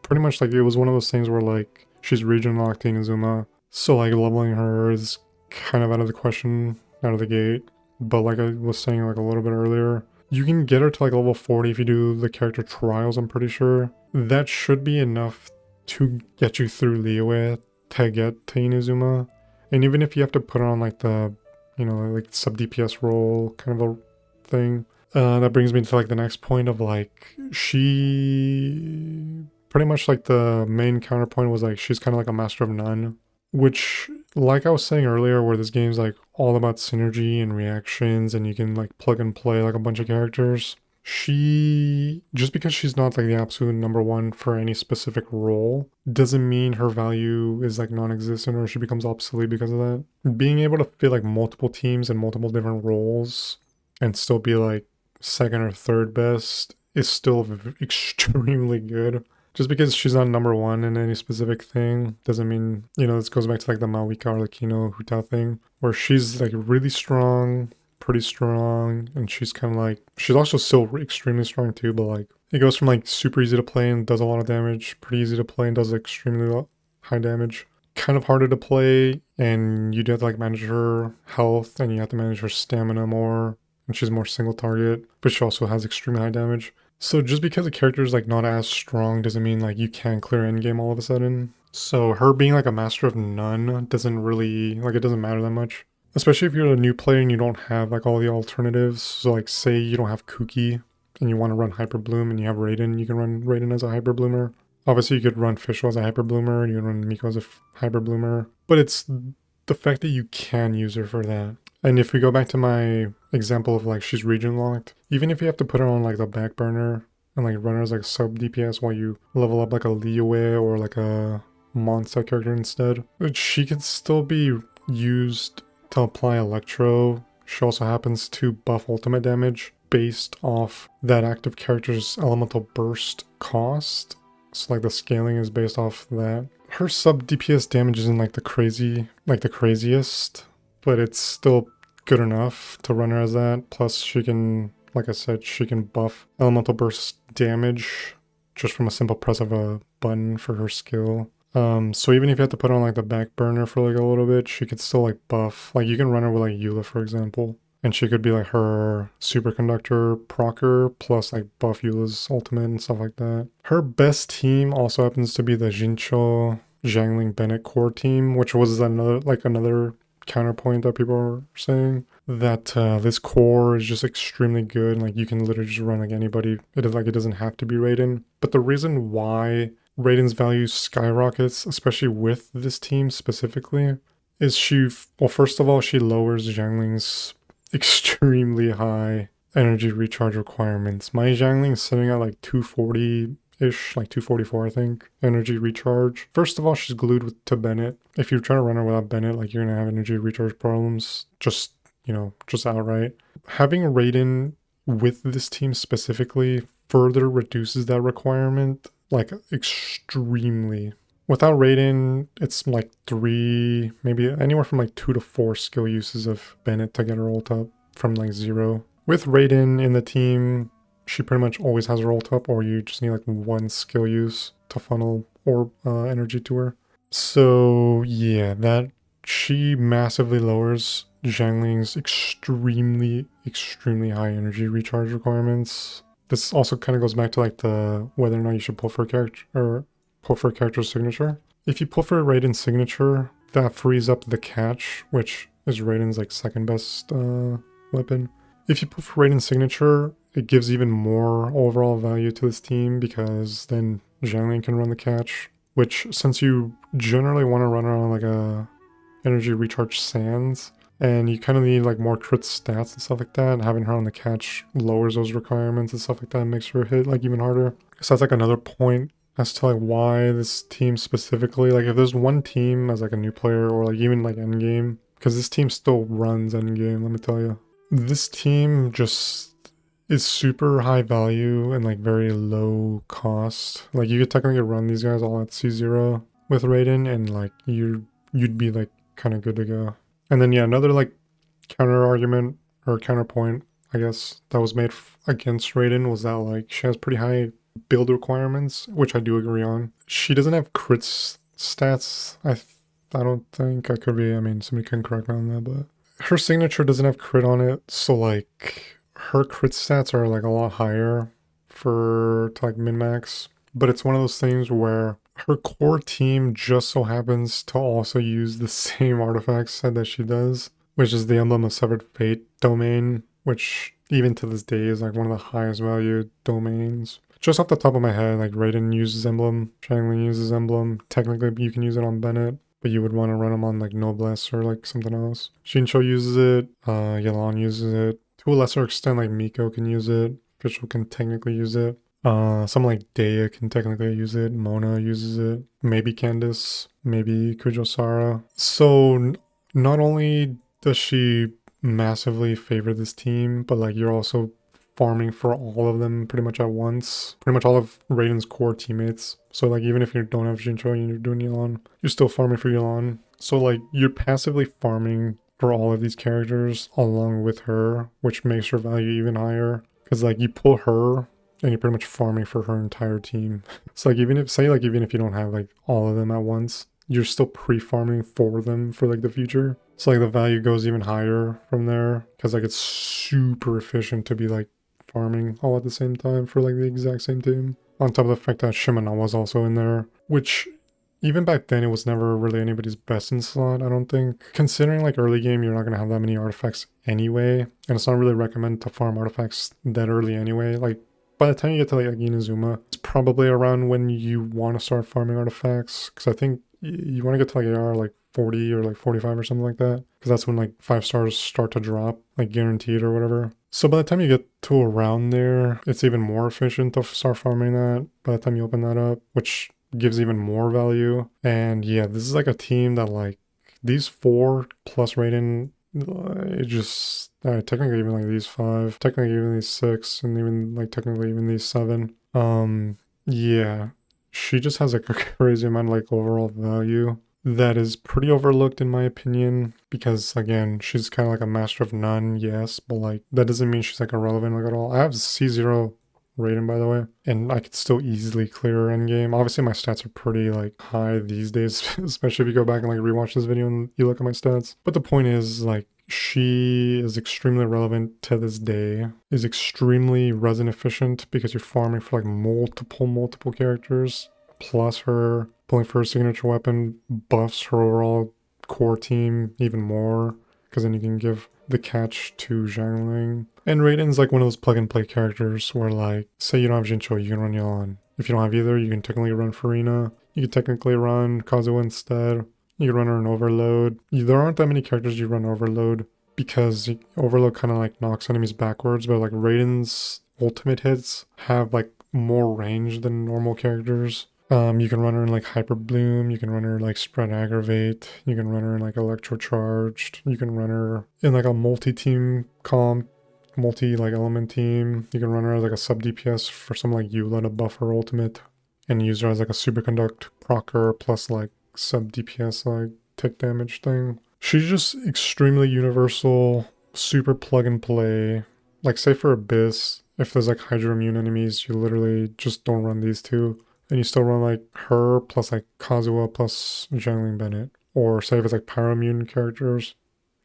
pretty much like it was one of those things where like she's region locked Inazuma, so like leveling her is kind of out of the question out of the gate. But like I was saying like a little bit earlier, you can get her to like level 40 if you do the character trials, I'm pretty sure. That should be enough to get you through Liyue to get to Inazuma. And even if you have to put her on like the, you know, like sub DPS role kind of a thing, that brings me to like the next point of like, she pretty much like the main counterpoint was like she's kind of like a master of none, which like I was saying earlier, where this game's like all about synergy and reactions, and you can like plug and play like a bunch of characters. She, just because she's not like the absolute number one for any specific role, doesn't mean her value is like non-existent or she becomes obsolete because of that. Being able to fit like multiple teams and multiple different roles and still be like second or third best is still extremely good. Just because she's not number one in any specific thing doesn't mean, you know, this goes back to like the Mavuika or the Kino Huta thing, where she's like really strong, pretty strong, and she's kind of like, she's also still extremely strong too, but like it goes from like super easy to play and does a lot of damage, pretty easy to play and does extremely high damage, kind of harder to play, and you do have to like manage her health and you have to manage her stamina more, and she's more single target, but she also has extremely high damage. So just because a character is like not as strong doesn't mean like you can't clear endgame all of a sudden. So her being like a master of none doesn't really, like, it doesn't matter that much. Especially if you're a new player and you don't have like all the alternatives. So like say you don't have Kuki and you want to run Hyper Bloom and you have Raiden, you can run Raiden as a Hyper Bloomer. Obviously you could run Fischl as a Hyper Bloomer and you can run Miko as a Hyper Bloomer. But it's the fact that you can use her for that. And if we go back to my example of like she's region locked, even if you have to put her on like the back burner and like run her as like sub DPS while you level up like a Liyue or like a monster character instead, she can still be used to apply Electro. She also happens to buff ultimate damage based off that active character's elemental burst cost. So like the scaling is based off that. Her sub DPS damage isn't like the craziest, but it's still good enough to run her as that. Plus she can, like I said, she can buff elemental burst damage just from a simple press of a button for her skill. So even if you have to put on like the back burner for like a little bit, she could still like buff. Like you can run her with like Eula, for example, and she could be like her superconductor procer plus like buff Eula's ultimate and stuff like that. Her best team also happens to be the XIngqiu Xiangling Bennett core team, which was another counterpoint that people are saying, that this core is just extremely good. Like you can literally just run like anybody. It doesn't have to be Raiden. But the reason why Raiden's value skyrockets, especially with this team specifically, is first of all, she lowers Xiangling's extremely high energy recharge requirements. My Xiangling is sitting at like 240-ish, like 244, I think, energy recharge. First of all, she's glued to Bennett. If you're trying to run her without Bennett, like you're gonna have energy recharge problems, just outright. Having Raiden with this team specifically further reduces that requirement, like extremely. Without Raiden, it's like 3, maybe anywhere from like 2 to 4 skill uses of Bennett to get her ult up from like 0. With Raiden in the team, she pretty much always has her ult up, or you just need like 1 skill use to funnel or energy to her. So yeah, that she massively lowers Xiangling's extremely high energy recharge requirements. This also kind of goes back to like the whether or not you should pull for a character or pull for a character's signature. If you pull for a Raiden's signature, that frees up the catch, which is Raiden's like second best weapon. If you pull for Raiden's signature, it gives even more overall value to this team because then Xiangling can run the catch, which since you generally want to run around like a energy recharge sands, and you kind of need like more crit stats and stuff like that, and having her on the catch lowers those requirements and stuff like that and makes her hit like even harder. So that's like another point as to like why this team specifically, like if there's one team as like a new player or like even like endgame, because this team still runs endgame, let me tell you. This team just is super high value and like very low cost. Like you could technically run these guys all at C0 with Raiden and like you'd be like kind of good to go. And then yeah, another like counter argument or counterpoint, I guess, that was made against Raiden was that like she has pretty high build requirements, which I do agree on. She doesn't have crit stats. I don't think. I could be. I mean, somebody can correct me on that, but her signature doesn't have crit on it, so like her crit stats are like a lot higher to like min-max. But it's one of those things where her core team just so happens to also use the same artifact set that she does, which is the Emblem of Severed Fate domain, which even to this day is like one of the highest valued domains. Just off the top of my head, like Raiden uses Emblem, Xiangling uses Emblem, technically you can use it on Bennett. but you would want to run them on like Noblesse or like something else. XIngqiu uses it, Xilonen uses it. To a lesser extent, like Miko can use it. Fischl can technically use it. Someone like Dea can technically use it. Mona uses it. Maybe Candice. Maybe Kujosara. So not only does she massively favor this team, but like you're also farming for all of them pretty much at once. Pretty much all of Raiden's core teammates. So like even if you don't have XIngqiu and you're doing Xilonen, you're still farming for Xilonen. So like you're passively farming for all of these characters along with her, which makes her value even higher. Because like you pull her and you're pretty much farming for her entire team. So like even if you don't have like all of them at once, you're still pre-farming for them for like the future. So like the value goes even higher from there because like it's super efficient to be like farming all at the same time for like the exact same team. On top of the fact that Shimano was also in there, which even back then it was never really anybody's best in slot, I don't think. Considering like early game, you're not going to have that many artifacts anyway, and it's not really recommended to farm artifacts that early anyway. Like by the time you get to like Inazuma, it's probably around when you want to start farming artifacts, because I think you want to get to like AR like 40 or like 45 or something like that, because that's when like 5 stars start to drop, like guaranteed or whatever. So by the time you get to around there, it's even more efficient to start farming that by the time you open that up, which gives even more value. And yeah, this is like a team that like these 4 plus Raiden, it just technically even like these 5, technically even these 6, and even like technically even these 7. Yeah, she just has like a crazy amount of like overall value that is pretty overlooked in my opinion, because again, she's kind of like a master of none, yes, but like that doesn't mean she's like irrelevant like at all. I have C0 Raiden, by the way, and I could still easily clear her endgame. Obviously my stats are pretty like high these days, especially if you go back and like rewatch this video and you look at my stats. But the point is like she is extremely relevant to this day, is extremely resin efficient because you're farming for like multiple characters, plus her pulling for her signature weapon buffs her overall core team even more, because then you can give the catch to Xiangling. And Raiden's like one of those plug and play characters where like, say you don't have XIngqiu, you can run Xilonen. If you don't have either, you can technically run Furina. You can technically run Kazuha instead. You can run her in Overload. There aren't that many characters you run Overload because Overload kind of like knocks enemies backwards, but like Raiden's ultimate hits have like more range than normal characters. You can run her in like Hyper Bloom, you can run her like Spread Aggravate, you can run her in like Electro Charged, you can run her in like a multi-team comp, multi like element team, you can run her as like a sub DPS for some like youre to buff her ultimate, and use her as like a superconduct procer plus like sub DPS like tick damage thing. She's just extremely universal, super plug and play. Like say for Abyss, if there's like Hydro immune enemies, you literally just don't run these two. And you still run like her plus like Kazuha plus Xiangling Bennett. Or say if it's like Pyro immune characters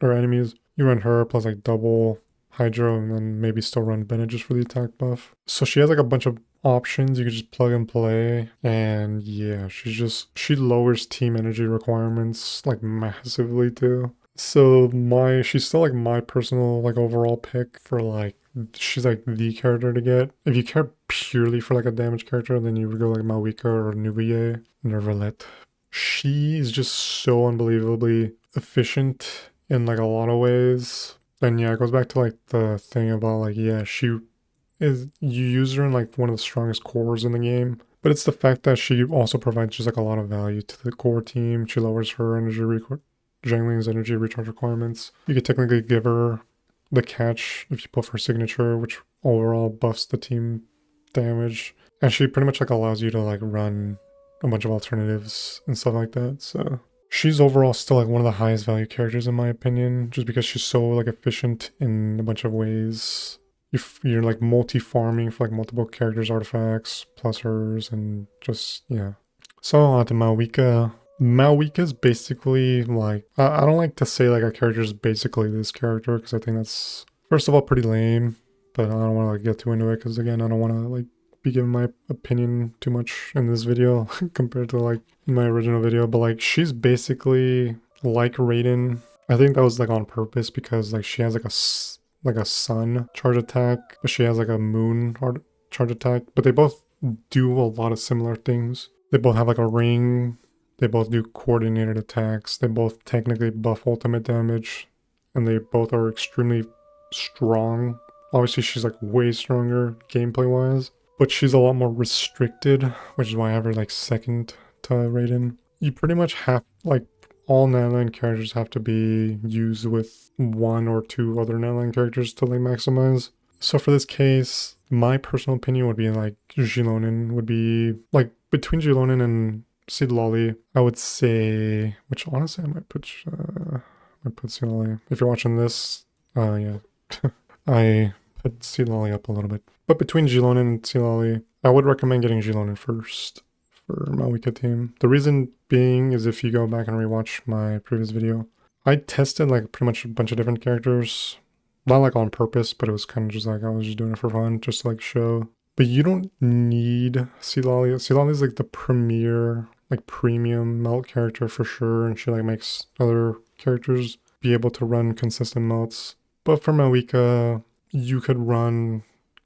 or enemies, you run her plus like double Hydro and then maybe still run Bennett just for the attack buff. So she has like a bunch of options you can just plug and play, and yeah, she lowers team energy requirements like massively too. So she's still like my personal like overall pick for like, she's like the character to get. If you care purely for like a damage character, then you would go like Mavuika or Neuvillette. She is just so unbelievably efficient in like a lot of ways. And yeah, it goes back to like the thing about like, yeah, you use her in like one of the strongest cores in the game, but it's the fact that she also provides just like a lot of value to the core team. She lowers her Xiangling's energy recharge requirements. You could technically give her the catch if you buff her signature, which overall buffs the team damage, and she pretty much like allows you to like run a bunch of alternatives and stuff like that. So she's overall still like one of the highest value characters in my opinion, just because she's so like efficient in a bunch of ways. You're like multi-farming for like multiple characters, artifacts, plus hers, and just, yeah. So on to Mavuika. Mavuika is basically like, I don't like to say like a character is basically this character, because I think that's, first of all, pretty lame, but I don't want to like get too into it, because again, I don't want to like be giving my opinion too much in this video compared to like my original video, but like she's basically like Raiden. I think that was like on purpose, because like she has like a sun charge attack, but she has like a moon charge attack, but they both do a lot of similar things. They both have like a ring They both do coordinated attacks. They both technically buff ultimate damage. And they both are extremely strong. Obviously, she's like way stronger gameplay-wise. But she's a lot more restricted, which is why I have her like second to Raiden. You pretty much have, like, all natlan characters have to be used with 1 or 2 other natlan characters to like maximize. So for this case, my personal opinion would be like Xilonen would be like between Xilonen and Seed Lolly. I would say, which honestly I might put Seed Lolly. If you're watching this, yeah, I put Seed Lolly up a little bit. But between Xilonen and Seed Lolly, I would recommend getting Xilonen first for Mavuika team. The reason being is if you go back and rewatch my previous video, I tested like pretty much a bunch of different characters. Not like on purpose, but it was kind of just like I was just doing it for fun, just to like show. But you don't need Seed Lolly. Seed Lolly is like the premier, like premium melt character for sure, and she like makes other characters be able to run consistent melts. But for Mavuika, you could run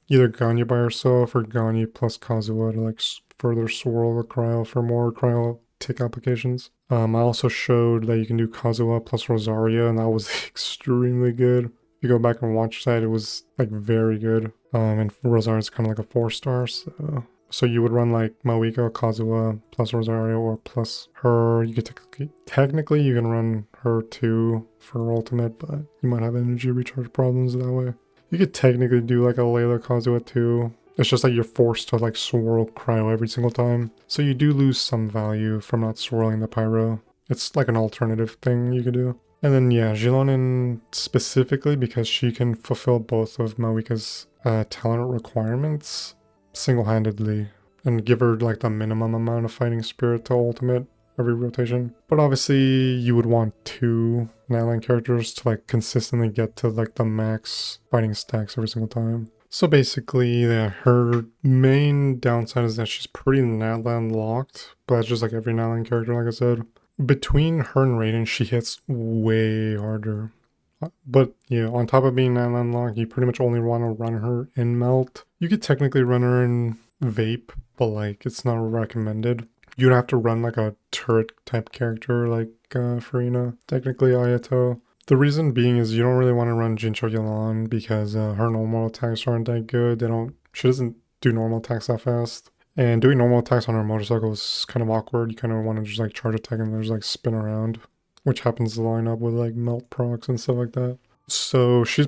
either Ganyu by herself or Ganyu plus Kazuha to like further swirl the cryo for more cryo tick applications. I also showed that you can do Kazuha plus Rosaria, and that was extremely good. If you go back and watch that, it was like very good. And Rosaria is kind of like a 4-star, so you would run like Mavuika, Kazuha plus Rosario or plus her. You could technically you can run her too for ultimate, but you might have energy recharge problems that way. You could technically do like a Layla Kazuha too. It's just like you're forced to like swirl cryo every single time. So you do lose some value from not swirling the pyro. It's like an alternative thing you could do. And then yeah, Xilonen specifically because she can fulfill both of Mavuika's talent requirements single-handedly and give her like the minimum amount of fighting spirit to ultimate every rotation. But obviously you would want 2 natlan characters to like consistently get to like the max fighting stacks every single time. So basically her main downside is that she's pretty natlan locked, but that's just like every natlan character, like I said. Between her and Raiden, she hits way harder. But yeah, on top of being natlan locked, you pretty much only want to run her in melt. You could technically run her in vape, but like it's not recommended. You'd have to run like a turret type character like Furina, technically Ayato. The reason being is you don't really want to run XIngqiu because her normal attacks aren't that good. She doesn't do normal attacks that fast. And doing normal attacks on her motorcycle is kind of awkward. You kind of want to just like charge attack and just like spin around, which happens to line up with like melt procs and stuff like that. So she's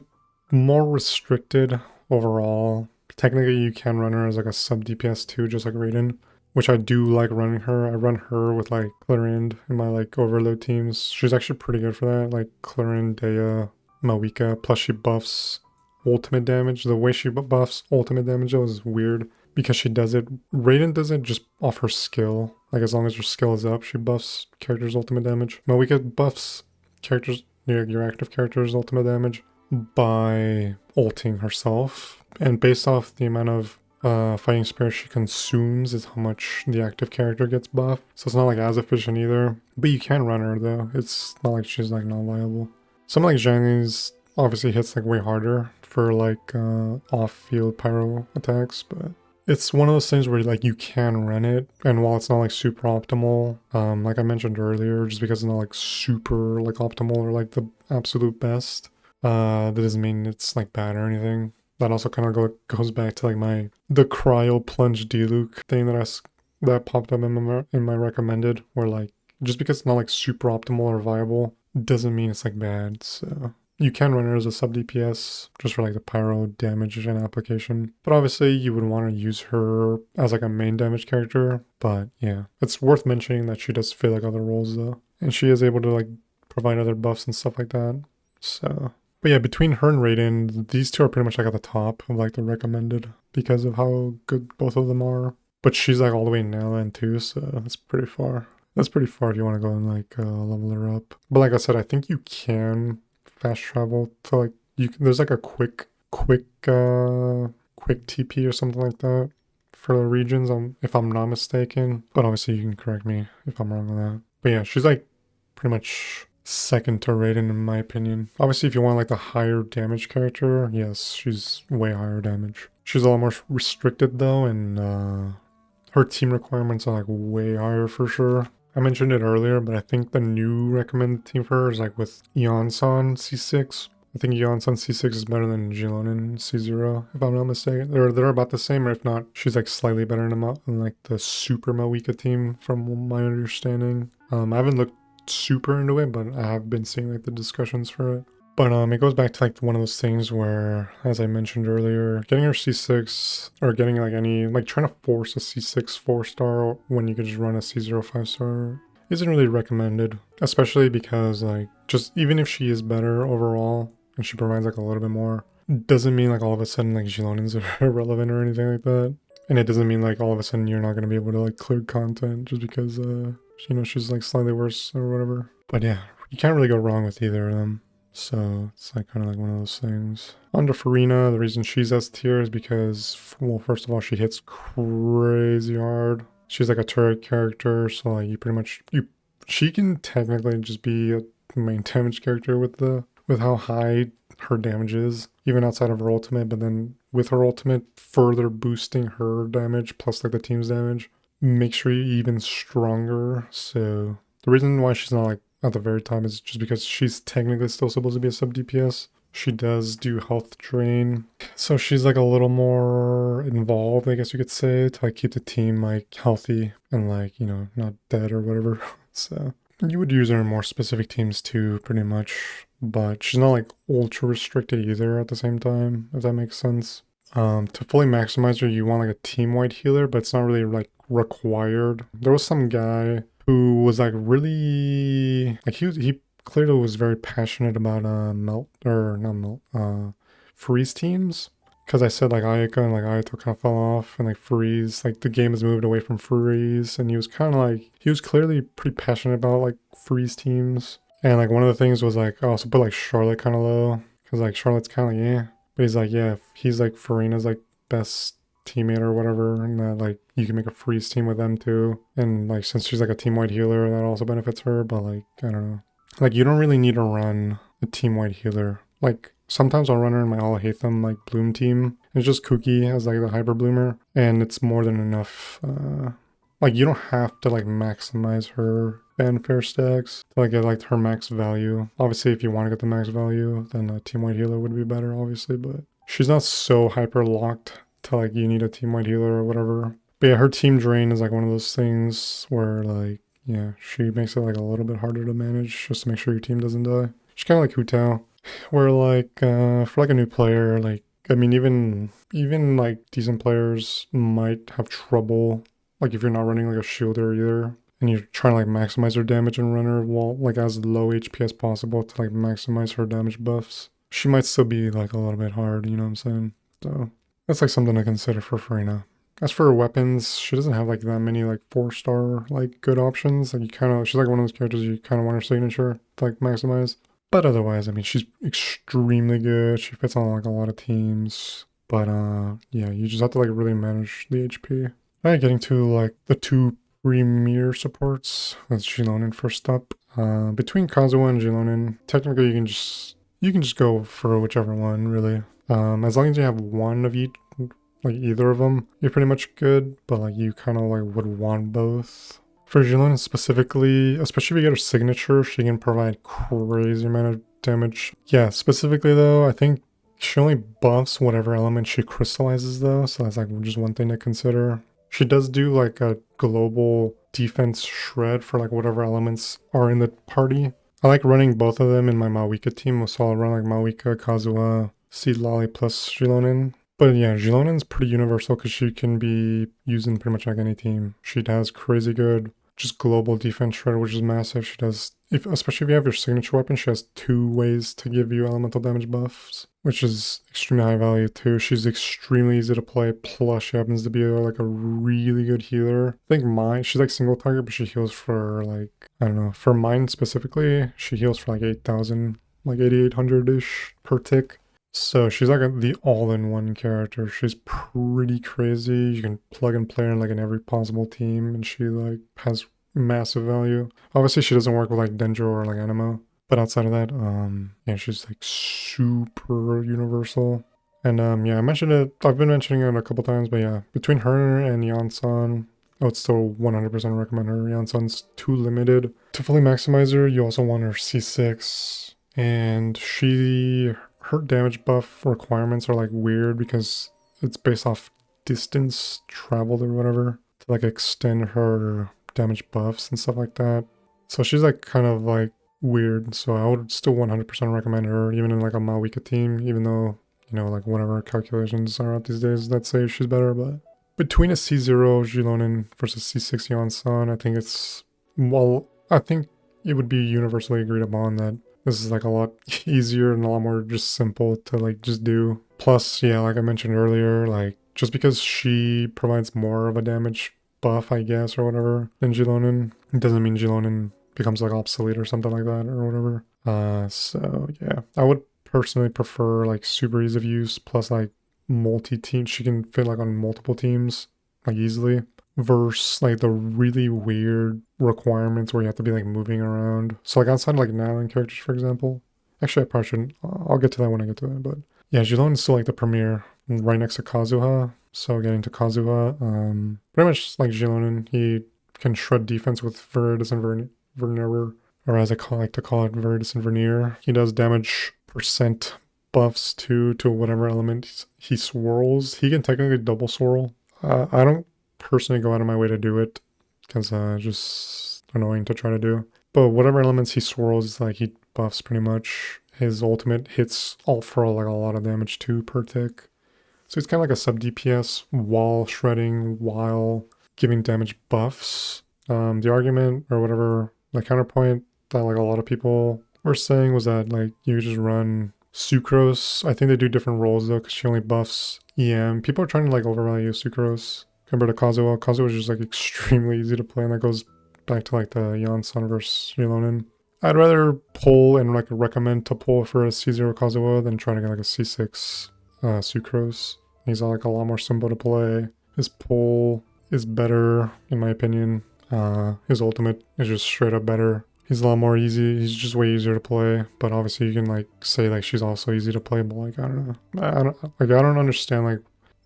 more restricted overall. Technically you can run her as like a sub DPS too, just like Raiden, which I do like running her. I run her with like Clarind in my like overload teams. She's actually pretty good for that, like Clarind, Dea, Mavuika, plus she buffs ultimate damage. The way she buffs ultimate damage though is weird because she does it. Raiden does it just off her skill. Like as long as your skill is up, she buffs characters' ultimate damage. Mavuika buffs characters, your active character's ultimate damage by ulting herself. And based off the amount of fighting spirit she consumes is how much the active character gets buffed. So it's not like as efficient either. But you can run her though. It's not like she's like not viable. Something like Zhang's obviously hits like way harder for like off-field pyro attacks, but it's one of those things where like you can run it, and while it's not like super optimal, like I mentioned earlier, just because it's not like super like optimal or like the absolute best, that doesn't mean it's like bad or anything. That also kind of goes back to like the cryo plunge Diluc thing that popped up in my recommended, where like just because it's not like super optimal or viable doesn't mean it's like bad. So you can run her as a sub DPS just for like the pyro damage and application. But obviously you would want to use her as like a main damage character. But yeah, it's worth mentioning that she does fit like other roles though. And she is able to like provide other buffs and stuff like that. So, but yeah, between her and Raiden, these two are pretty much like at the top of like the recommended because of how good both of them are. But she's like all the way in natlan too, so that's pretty far. That's pretty far if you want to go and like level her up. But like I said, I think you can fast travel to like there's like a quick TP or something like that for the regions, if I'm not mistaken. But obviously you can correct me if I'm wrong on that. But yeah, she's like pretty much second to Raiden in my opinion. Obviously if you want like the higher damage character, yes, she's way higher damage. She's a lot more restricted though, and her team requirements are like way higher for sure. I mentioned it earlier, but I think the new recommended team for her is like with Yonsan C6. I think Yonsan C6 is better than Xilonen C0, if I'm not mistaken. They're about the same, or if not, she's like slightly better than like the super Mavuika team, from my understanding. I haven't looked super into it, but I have been seeing like the discussions for it. But it goes back to like one of those things where, as I mentioned earlier, getting her C6 or getting like any, like trying to force a C6 4-star when you could just run a C0 5-star isn't really recommended. Especially because like, just even if she is better overall and she provides like a little bit more, doesn't mean like all of a sudden like Xilonen's irrelevant or anything like that. And it doesn't mean like all of a sudden you're not going to be able to like clear content just because, you know, she's like slightly worse or whatever. But yeah, you can't really go wrong with either of them. So it's like kind of like one of those things. Under Furina, the reason she's S tier is because, well, first of all, she hits crazy hard. She's like a turret character, so like you pretty much she can technically just be a main damage character with how high her damage is, even outside of her ultimate. But then with her ultimate, further boosting her damage plus like the team's damage makes her even stronger. So the reason why she's not like at the very top is just because she's technically still supposed to be a sub DPS. She does do health drain, so she's like a little more involved, I guess you could say, to like keep the team like healthy and like, you know, not dead or whatever. So you would use her in more specific teams too, pretty much, but she's not like ultra restricted either at the same time, if that makes sense. To fully maximize her, you want like a team-wide healer, but it's not really like required. There was some guy who was like really like he clearly was very passionate about freeze teams, because I said like Ayaka and like Ayato kind of fell off, and like freeze, like the game has moved away from freeze, and he was kind of like, he was clearly pretty passionate about like freeze teams. And like one of the things was like, I also put like Charlotte kind of low, because like Charlotte's kind of like, yeah, but he's like, yeah, he's like Furina's like best teammate or whatever, and that like you can make a freeze team with them too. And like since she's like a team-wide healer, that also benefits her. But like, I don't know, like you don't really need to run a team-wide healer. Like sometimes I'll run her in my Alhaitham like bloom team. It's just Kuki as like the hyper bloomer, and it's more than enough. Like you don't have to like maximize her fanfare stacks to like get like her max value. Obviously, if you want to get the max value, then a team-wide healer would be better, obviously. But she's not so hyper locked to like you need a team-wide healer or whatever. But yeah, her team drain is like one of those things where like, yeah, she makes it like a little bit harder to manage just to make sure your team doesn't die. She's kind of like Hu Tao, where like for like a new player, like I mean even like decent players might have trouble, like if you're not running like a shielder either, and you're trying to like maximize her damage and run her while like as low HP as possible to like maximize her damage buffs. She might still be like a little bit hard, you know what I'm saying? So that's like something to consider for Furina. As for her weapons, she doesn't have like that many like 4-star like good options. Like you kind of, she's like one of those characters you kind of want her signature to like maximize. But otherwise, I mean, she's extremely good. She fits on like a lot of teams. But yeah, you just have to like really manage the HP. Alright, getting to like the two premier supports. That's Xilonen first up. Between Kazuha and Xilonen, technically you can just go for whichever one really. As long as you have one of each, like either of them, you're pretty much good. But like you kind of like would want both. For Xilonen specifically, especially if you get her signature, she can provide crazy amount of damage. Yeah, specifically though, I think she only buffs whatever element she crystallizes though, so that's like just one thing to consider. She does do like a global defense shred for like whatever elements are in the party. I like running both of them in my Mavuika team, so I'll run like Mavuika, Kazuha, Seed Lolly plus Xilonen. But yeah, Xilonen's pretty universal because she can be used in pretty much like any team. She has crazy good just global defense shred, which is massive. She does, especially if you have your signature weapon, she has 2 ways to give you elemental damage buffs, which is extremely high value too. She's extremely easy to play, plus she happens to be like a really good healer. I think she's like single target, but she heals for like, I don't know, for mine specifically, she heals for like 8,000, like 8,800-ish per tick. So she's like the all-in-one character. She's pretty crazy. You can plug and play her in like in every possible team, and she like has massive value. Obviously, she doesn't work with like Dendro or like Anemo, but outside of that, yeah, she's like super universal. And yeah, I mentioned it. I've been mentioning it a couple times, but yeah, between her and Yansan, I would still 100% recommend her. Janssen's too limited. To fully maximize her, you also want her C6. And her damage buff requirements are like weird because it's based off distance traveled or whatever to like extend her damage buffs and stuff like that. So she's like kind of like weird. So I would still 100% recommend her even in like a Mavuika team, even though, you know, like whatever calculations are out these days that say she's better. But between a C0 Xilonen versus C6 Janssen, I think it's, well, I think it would be universally agreed upon that this is like a lot easier and a lot more just simple to like just do. Plus, yeah, like I mentioned earlier, like just because she provides more of a damage buff, I guess, or whatever than Xilonen, it doesn't mean Xilonen becomes like obsolete or something like that or whatever. So yeah, I would personally prefer like super ease of use plus like multi-team. She can fit like on multiple teams like easily versus like the really weird requirements where you have to be like moving around. So like outside like natlan characters, for example. Actually, I probably shouldn't. I'll get to that when I get to that. But yeah, Xilonen is still like the premier right next to Kazuha. So getting to Kazuha, pretty much like Xilonen, he can shred defense with Viridis and Vernier, or as like to call it, Viridis and Vernier. He does damage percent buffs to whatever element he swirls. He can technically double swirl. I don't personally go out of my way to do it because it's just annoying to try to do. But whatever elements he swirls, like he buffs pretty much. His ultimate hits all for like a lot of damage too per tick. So he's kind of like a sub DPS while shredding, while giving damage buffs. The argument or whatever, the counterpoint that like a lot of people were saying was that like you just run Sucrose. I think they do different roles though because she only buffs EM. People are trying to like overvalue Sucrose compared to Kazuha. Kazuha is just like extremely easy to play, and that goes back to like the Janssen versus Xilonen. I'd rather pull and like recommend to pull for a C0 Kazuha than try to get like a C6 Sucrose. He's like a lot more simple to play. His pull is better in my opinion. His ultimate is just straight up better. He's a lot more easy. He's just way easier to play. But obviously you can like say like she's also easy to play, but like I don't know. I don't understand like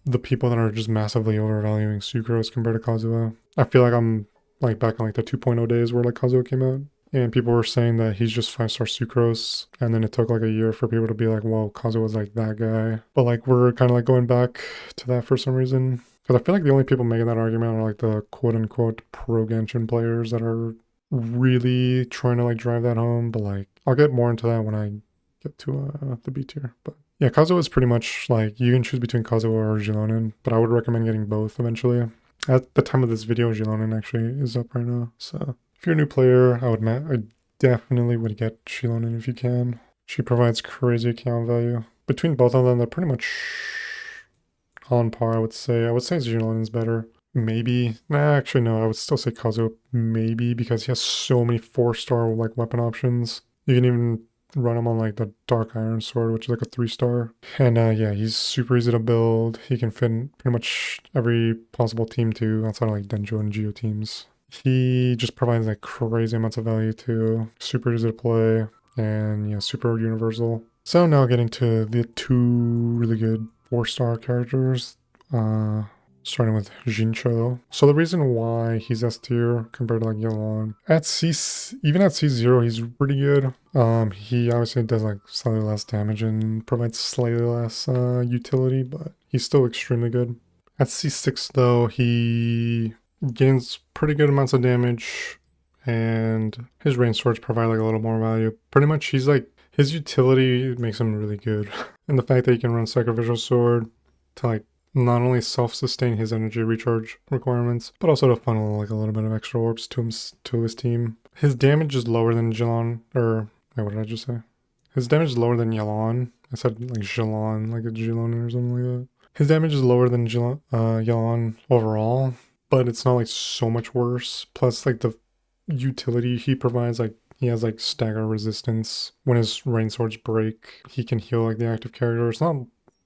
the people that are just massively overvaluing Sucrose compared to Kazuha. I feel like I'm like back in like the 2.0 days where like Kazuha came out. And people were saying that he's just 5-star Sucrose. And then it took like a year for people to be like, whoa, Kazuha was like that guy. But like we're kind of like going back to that for some reason. Because I feel like the only people making that argument are like the quote-unquote pro Genshin players that are really trying to like drive that home. But like I'll get more into that when I get to the B tier. But yeah, Kazuha is pretty much like you can choose between Kazuha or Xilonen. But I would recommend getting both eventually. At the time of this video, Xilonen actually is up right now. So if you're a new player, I definitely would get Xilonen if you can. She provides crazy account value. Between both of them, they're pretty much on par, I would say. I would say Xilonen's better. Maybe. Nah, actually, no. I would still say Kazuha maybe because he has so many 4-star like weapon options. You can even run him on like the Dark Iron Sword, which is like a 3-star. And yeah, he's super easy to build. He can fit in pretty much every possible team too, outside of like Denjo and Geo teams. He just provides like crazy amounts of value too. Super easy to play and yeah, super universal. So now getting to the two really good 4-star characters, starting with XIngqiu. So the reason why he's S tier compared to like Xilonen, even at C0, he's pretty good. He obviously does like slightly less damage and provides slightly less utility, but he's still extremely good. At C6 though, he gains pretty good amounts of damage and his range swords provide like a little more value. Pretty much he's like, his utility makes him really good. And the fact that he can run Sacrificial Sword to like not only self-sustain his energy recharge requirements, but also to funnel like a little bit of extra orbs to his team. His damage is lower than Xilonen, or wait, what did I just say? His damage is lower than Xilonen. I said like Xilonen, like a Xilonen or something like that. His damage is lower than Xilonen overall, but it's not like so much worse. Plus like the utility he provides, like he has like stagger resistance. When his rain swords break, he can heal like the active character. It's not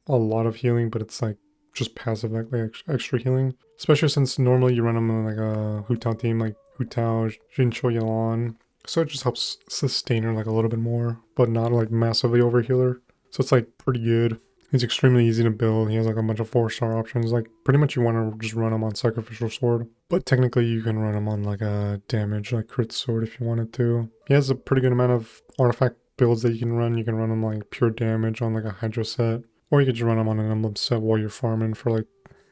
a lot of healing, but it's like just passive like extra healing. Especially since normally you run him in like a Hu Tao team, like Hu Tao, Xingqiu, Xilonen. So it just helps sustain her like a little bit more, but not like massively over healer. So it's like pretty good. He's extremely easy to build. He has like a bunch of 4-star options. Like pretty much you want to just run him on Sacrificial Sword. But technically you can run him on like a damage, like crit sword if you wanted to. He has a pretty good amount of artifact builds that you can run. You can run him like pure damage on like a Hydro set. Or you could just run him on an Emblem set while you're farming for like,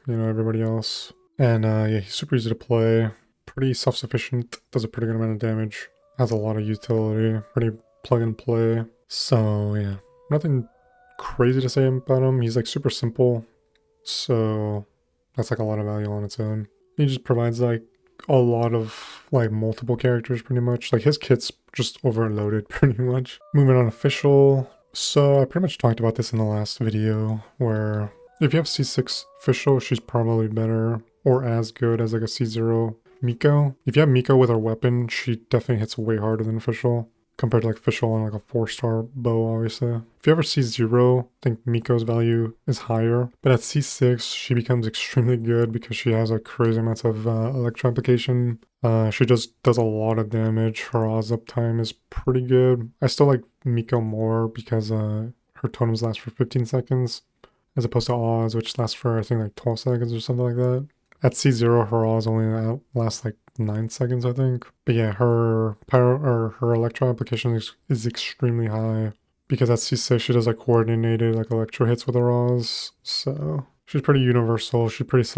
you know, everybody else. And yeah, he's super easy to play. Pretty self-sufficient. Does a pretty good amount of damage. Has a lot of utility. Pretty plug and play. So yeah, nothing crazy to say about him. He's like super simple, so that's like a lot of value on its own. He just provides like a lot of like multiple characters pretty much. Like his kit's just overloaded pretty much. Moving on to Fischl. So I pretty much talked about this in the last video where if you have C6 Fischl, she's probably better or as good as like a C0 Miko. If you have Miko with her weapon, she definitely hits way harder than Fischl. Compared to like Fischl on like a 4-star bow, obviously. If you ever see 0, I think Miko's value is higher. But at C6, she becomes extremely good because she has like crazy amounts of electro application. She just does a lot of damage. Her Oz uptime is pretty good. I still like Miko more because her totems last for 15 seconds. As opposed to Oz, which lasts for I think like 12 seconds or something like that. At C0, her Oz only lasts like 9 seconds, I think. But yeah, her power or her electro application is extremely high because at C6 she does like coordinated like electro hits with her Oz. So she's pretty universal. She's pretty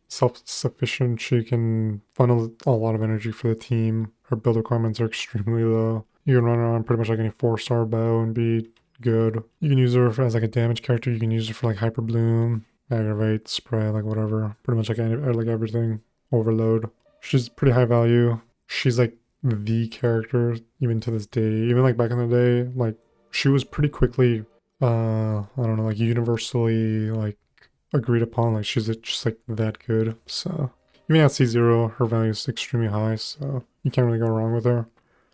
self-sufficient. She can funnel a lot of energy for the team. Her build requirements are extremely low. You can run her on pretty much like any 4-star bow and be good. You can use her as like a damage character. You can use her for like Hyper Bloom, Aggravate, Spray, like whatever. Pretty much like everything. Overload. She's pretty high value. She's like the character even to this day. Even like back in the day, like she was pretty quickly, I don't know, like universally like agreed upon. Like she's just like that good. So even at C0, her value is extremely high. So you can't really go wrong with her.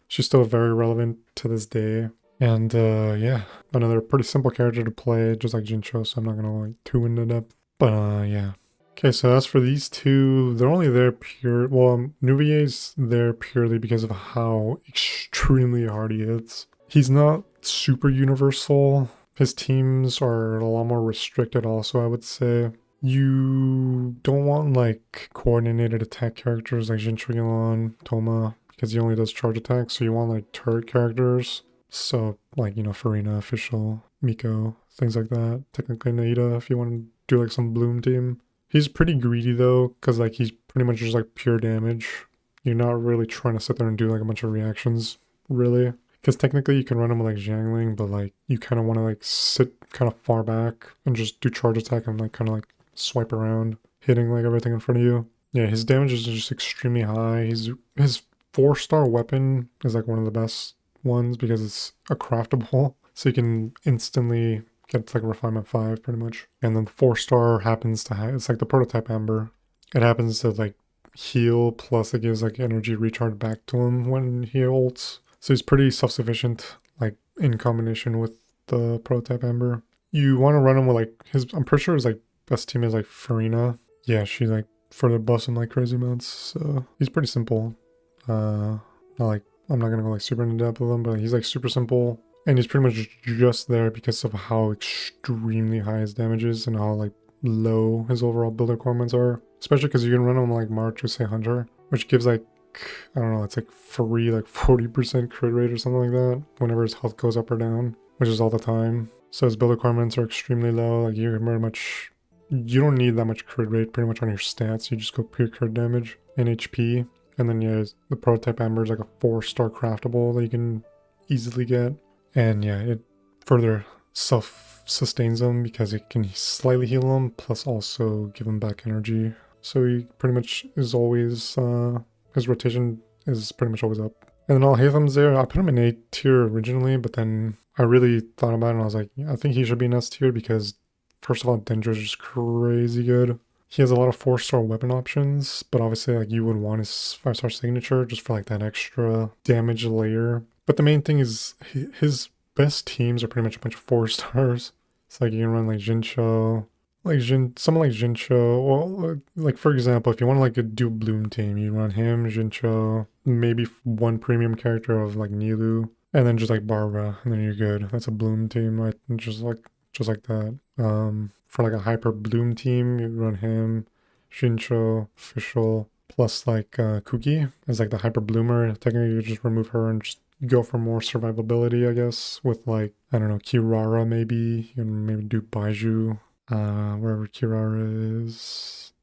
She's still very relevant to this day. And yeah, another pretty simple character to play, just like XIngqiu, so I'm not gonna like too into depth. But yeah. Okay, so as for these two, they're only there Neuvillete's there purely because of how extremely hard he hits. He's not super universal. His teams are a lot more restricted also, I would say. You don't want like coordinated attack characters like XIngqiu, Toma, because he only does charge attacks, so you want like turret characters. So like, you know, Furina, Fischl, Miko, things like that. Technically Naida if you want to do like some Bloom team. He's pretty greedy though, because like he's pretty much just like pure damage. You're not really trying to sit there and do like a bunch of reactions, really. Because technically you can run him with like Xiangling, but like you kind of want to like sit kind of far back and just do charge attack and like kind of like swipe around, hitting like everything in front of you. Yeah, his damage is just extremely high. His 4-star weapon is like one of the best ones because it's a craftable, so you can instantly get to like refinement 5 pretty much. And then 4-star happens to have, it's like the prototype Amber. It happens to like heal, plus it gives like energy recharge back to him when he ults. So he's pretty self-sufficient, like in combination with the prototype Amber. You want to run him with like I'm pretty sure his like best team is like Furina. Yeah, she like further buffs him like crazy amounts. So he's pretty simple. Not like, I'm not gonna go like super into depth with him, but he's like super simple. And he's pretty much just there because of how extremely high his damage is and how like low his overall build requirements are. Especially because you can run him like March or say Hunter, which gives like, I don't know, it's like free like 40% crit rate or something like that whenever his health goes up or down, which is all the time. So his build requirements are extremely low. Like you don't need that much crit rate pretty much on your stats. You just go pure crit damage and HP. And then yeah, the prototype Amber is like a 4-star craftable that you can easily get. And yeah, it further self-sustains him because it can slightly heal him, plus also give him back energy. So he pretty much is always, his rotation is pretty much always up. And then Alhaitham's there. I put him in A tier originally, but then I really thought about it and I was like, yeah, I think he should be in S tier because first of all, Denjo's just crazy good. He has a lot of 4-star weapon options, but obviously like you would want his 5-star signature just for like that extra damage layer. But the main thing is his best teams are pretty much a bunch of 4-stars. It's like you can run like XIngqiu, someone like XIngqiu. Well, like for example, if you want to like do a Bloom team, you run him, XIngqiu, maybe one premium character of like Nilou, and then just like Barbara, and then you're good. That's a Bloom team, right? And just like just like that. For like a hyper bloom team, you run him, XIngqiu, Fischl, plus like Kuki as like the hyper bloomer. Technically, you just remove her and just go for more survivability, I guess, with like, I don't know, Kirara maybe. You can maybe do Baiju, wherever Kirara is.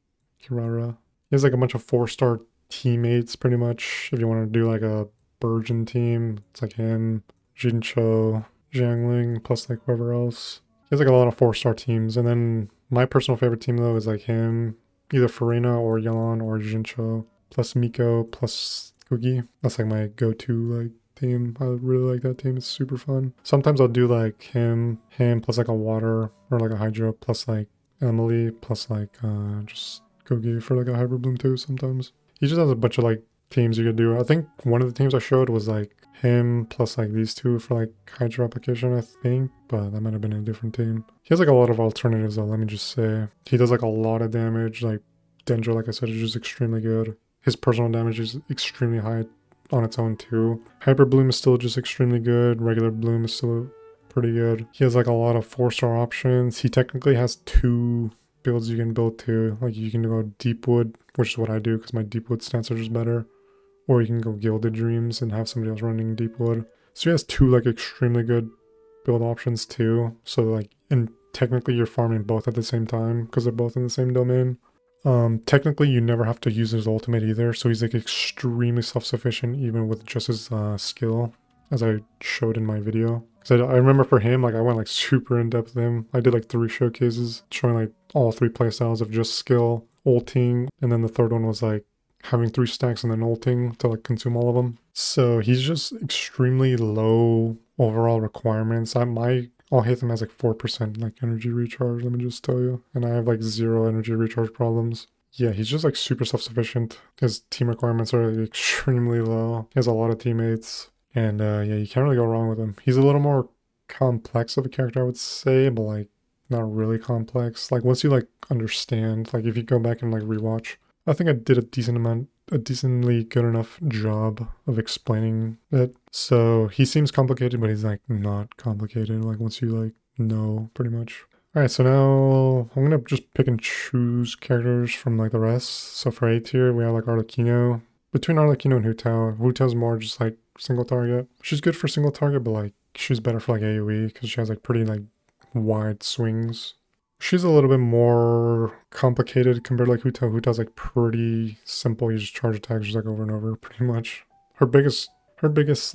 Kirara. He has like a bunch of 4-star teammates pretty much. If you want to do like a Burgeon team, it's like him, XIngqiu, Jiangling, plus like whoever else. He has like a lot of 4-star teams. And then my personal favorite team though is like him, either Furina or Xilonen or XIngqiu, plus Miko, plus Kugi. That's like my go-to like team. I really like that team. It's super fun. Sometimes I'll do like him plus like a water or like a hydro plus like Emily plus like just Kogi for like a hyper bloom too sometimes. He just has a bunch of like teams you could do. I think one of the teams I showed was like him plus like these two for like hydro application, I think, but that might have been a different team. He has like a lot of alternatives though, let me just say. He does like a lot of damage. Like Dendro, like I said, is just extremely good. His personal damage is extremely high on its own too. Hyper Bloom is still just extremely good. Regular Bloom is still pretty good. He has like a lot of 4-star options. He technically has 2 builds you can build too. Like you can go Deepwood, which is what I do because my Deepwood stance are just better. Or you can go Gilded Dreams and have somebody else running Deepwood. So he has 2 like extremely good build options too. So like, and technically you're farming both at the same time because they're both in the same domain. Technically you never have to use his ultimate either, so he's like extremely self-sufficient even with just his skill, as I showed in my video. Because I remember for him, like I went like super in depth with him. I did like 3 showcases showing like all 3 playstyles of just skill, ulting, and then the third one was like having 3 stacks and then ulting to like consume all of them. So he's just extremely low overall requirements. My Alhaitham has like 4% like energy recharge, let me just tell you. And I have like 0 energy recharge problems. Yeah, he's just like super self-sufficient. His team requirements are like, extremely low. He has a lot of teammates. And yeah, you can't really go wrong with him. He's a little more complex of a character, I would say, but like not really complex. Like once you like understand, like if you go back and like rewatch, I think I did a decently good enough job of explaining it. So he seems complicated, but he's like not complicated. Like once you like know pretty much. All right, so now I'm gonna just pick and choose characters from like the rest. So for A tier, we have like Arlecchino. Between Arlecchino and Hutao's more just like single target. She's good for single target, but like she's better for like AoE because she has like pretty like wide swings. She's a little bit more complicated compared to like Hutao. Hutao's like pretty simple. You just charge attacks just like over and over pretty much. Her biggest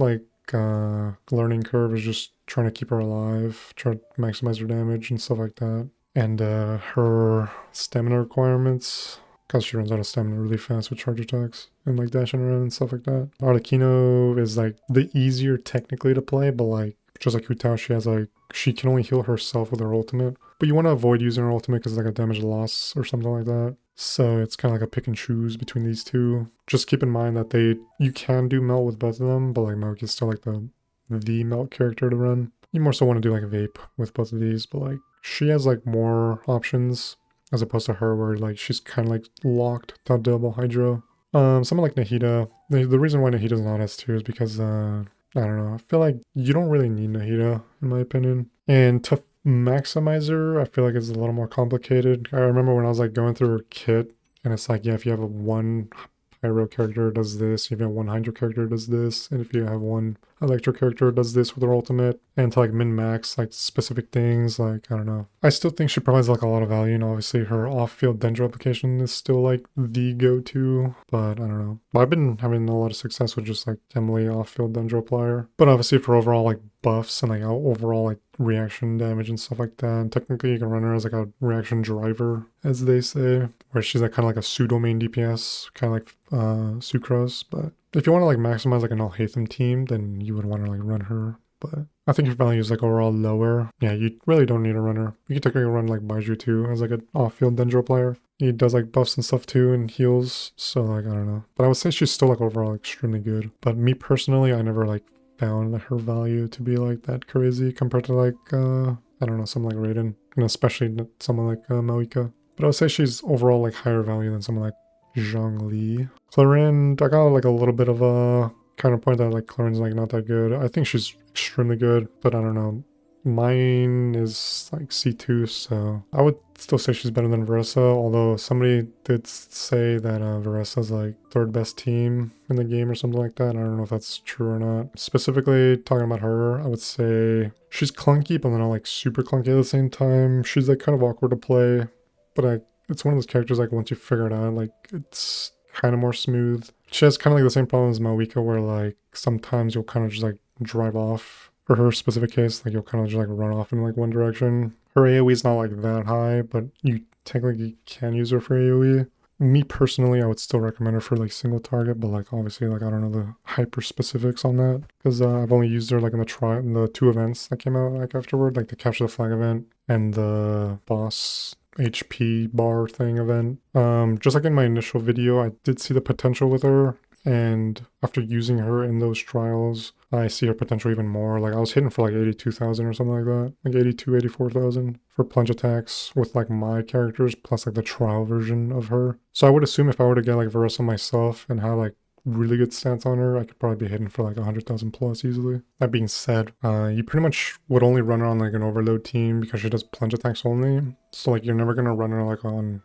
like learning curve is just trying to keep her alive, try to maximize her damage and stuff like that. And her stamina requirements, because she runs out of stamina really fast with charge attacks and like dashing around and stuff like that. Arlecchino is like the easier technically to play, but like just like Hutao, she has like, she can only heal herself with her ultimate. But you want to avoid using her ultimate because it's like a damage loss or something like that. So it's kind of like a pick and choose between these two. Just keep in mind that you can do melt with both of them, but like Mavuika is still like the melt character to run. You more so want to do like a vape with both of these, but like she has like more options as opposed to her where like she's kind of like locked to double hydro. Someone like Nahida, the reason why Nahida's not S2 is because I don't know, I feel like you don't really need Nahida in my opinion. And to maximize her, I feel like it's a little more complicated. I remember when I was like going through her kit and it's like, yeah, if you have a 1 pyro character it does this, if you have 1 hydro character it does this, and if you have 1 electro character it does this with her ultimate, and to like min-max like specific things, like I don't know. I still think she provides like a lot of value, and obviously her off-field Dendro application is still like the go-to, but I don't know. But I've been having a lot of success with just like Emily off-field Dendro player, but obviously for overall like buffs and like overall like reaction damage and stuff like that, and technically you can run her as like a reaction driver, as they say, where she's like kind of like a pseudo main DPS, kind of like Sucrose. But if you want to like maximize like an Alhaitham team, then you would want to like run her. But I think her value is like overall lower. Yeah, you really don't need a runner. You can technically run like Baiju too as like an off-field Dendro player. He does like buffs and stuff too and heals, so like I don't know. But I would say she's still like overall extremely good. But me personally, I never like found her value to be like that crazy compared to like I don't know, someone like Raiden, and especially someone like Mavuika. But I would say she's overall like higher value than someone like Zhongli. Clarine, I got like a little bit of a counterpoint that like Clarine's like not that good. I think she's extremely good, but I don't know. Mine is like C2, so I would still say she's better than Veressa, although somebody did say that Veressa's like third best team in the game or something like that. I don't know if that's true or not. Specifically talking about her, I would say she's clunky, but not like super clunky at the same time. She's like kind of awkward to play, but it's one of those characters like once you figure it out, like it's kind of more smooth. She has kind of like the same problem as Mavuika, where like sometimes you'll kind of just like drive off. For her specific case, like you'll kind of just like run off in like one direction. Her AoE is not like that high, but you technically can use her for AoE. Me personally, I would still recommend her for like single target, but like obviously like I don't know the hyper specifics on that because I've only used her like in the two events that came out like afterward, like the capture the flag event and the boss HP bar thing event. Just like in my initial video, I did see the potential with her. And after using her in those trials, I see her potential even more. Like I was hitting for like 82,000 or something like that. Like 82, 84,000 for plunge attacks with like my characters plus like the trial version of her. So I would assume if I were to get like Veressa myself and have like really good stats on her, I could probably be hitting for like 100,000 plus easily. That being said, you pretty much would only run her on like an overload team because she does plunge attacks only. So like you're never gonna run her like on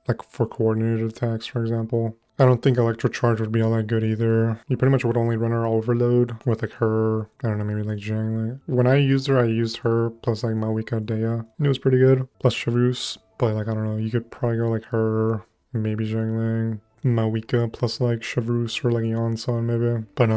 like for coordinated attacks, for example. I don't think Electrocharge would be all that good either. You pretty much would only run her overload with like her, I don't know, maybe like Zhang. Like, when I used her plus like Mavuika Dea, and it was pretty good. Plus Chavus, but like I don't know, you could probably go like her, maybe Zhangling, Mavuika plus like Chavus or like Yansan maybe. But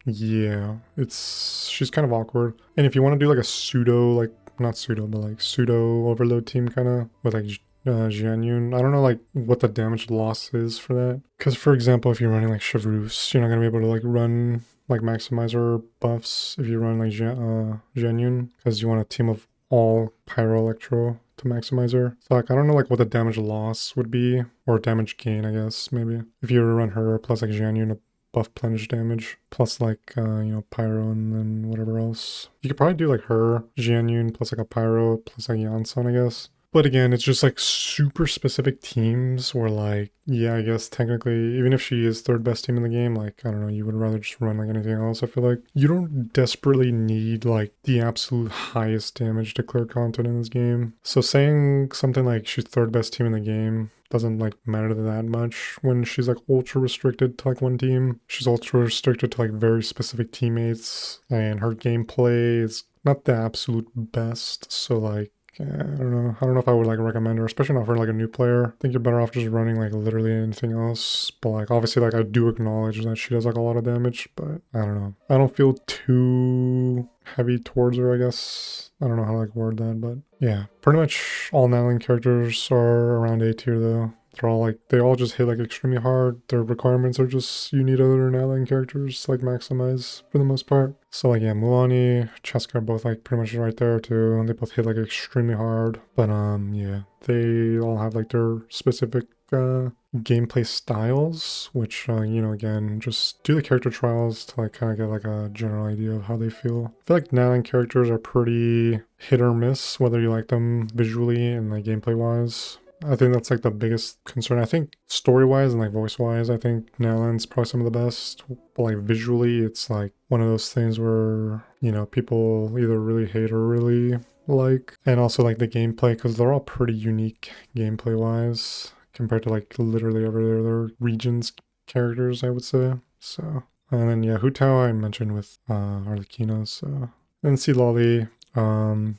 yeah, she's kind of awkward. And if you want to do like a pseudo, like not pseudo, but like pseudo overload team kind of with like Jianyun. I don't know like what the damage loss is for that. Because for example, if you're running like Chevrus, you're not gonna be able to like run like maximizer buffs if you run like Jianyun because you want a team of all Pyro Electro to maximizer. So like I don't know like what the damage loss would be or damage gain, I guess maybe if you were to run her plus like Jianyun to buff plunge damage plus like Pyro and then whatever else. You could probably do like her Jianyun plus like a Pyro plus like Yansan, I guess. But again, it's just like super specific teams where like, yeah, I guess technically, even if she is third best team in the game, like, I don't know, you would rather just run like anything else. I feel like you don't desperately need like the absolute highest damage to clear content in this game. So saying something like she's third best team in the game doesn't like matter that much when she's like ultra restricted to like one team. She's ultra restricted to like very specific teammates and her gameplay is not the absolute best. So like, I don't know. I don't know if I would like recommend her, especially not for like a new player. I think you're better off just running like literally anything else. But like obviously like I do acknowledge that she does like a lot of damage, but I don't know. I don't feel too heavy towards her, I guess. I don't know how to like word that, but yeah. Pretty much all natlan characters are around A tier though. They all just hit like extremely hard. Their requirements are just you need other natlan characters to like maximize for the most part. So like yeah, Muani, Cheska are both like pretty much right there too. And they both hit like extremely hard. But yeah, they all have like their specific gameplay styles, which again, just do the character trials to like kind of get like a general idea of how they feel. I feel like natlan characters are pretty hit or miss, whether you like them visually and like gameplay wise. I think that's like the biggest concern. I think story-wise and like voice-wise, I think natlan's probably some of the best. But like visually, it's like one of those things where, people either really hate or really like. And also like the gameplay, because they're all pretty unique gameplay-wise compared to like literally every other region's characters, I would say. So, and then yeah, Hu Tao I mentioned with Arlecchino, so. And Lolly.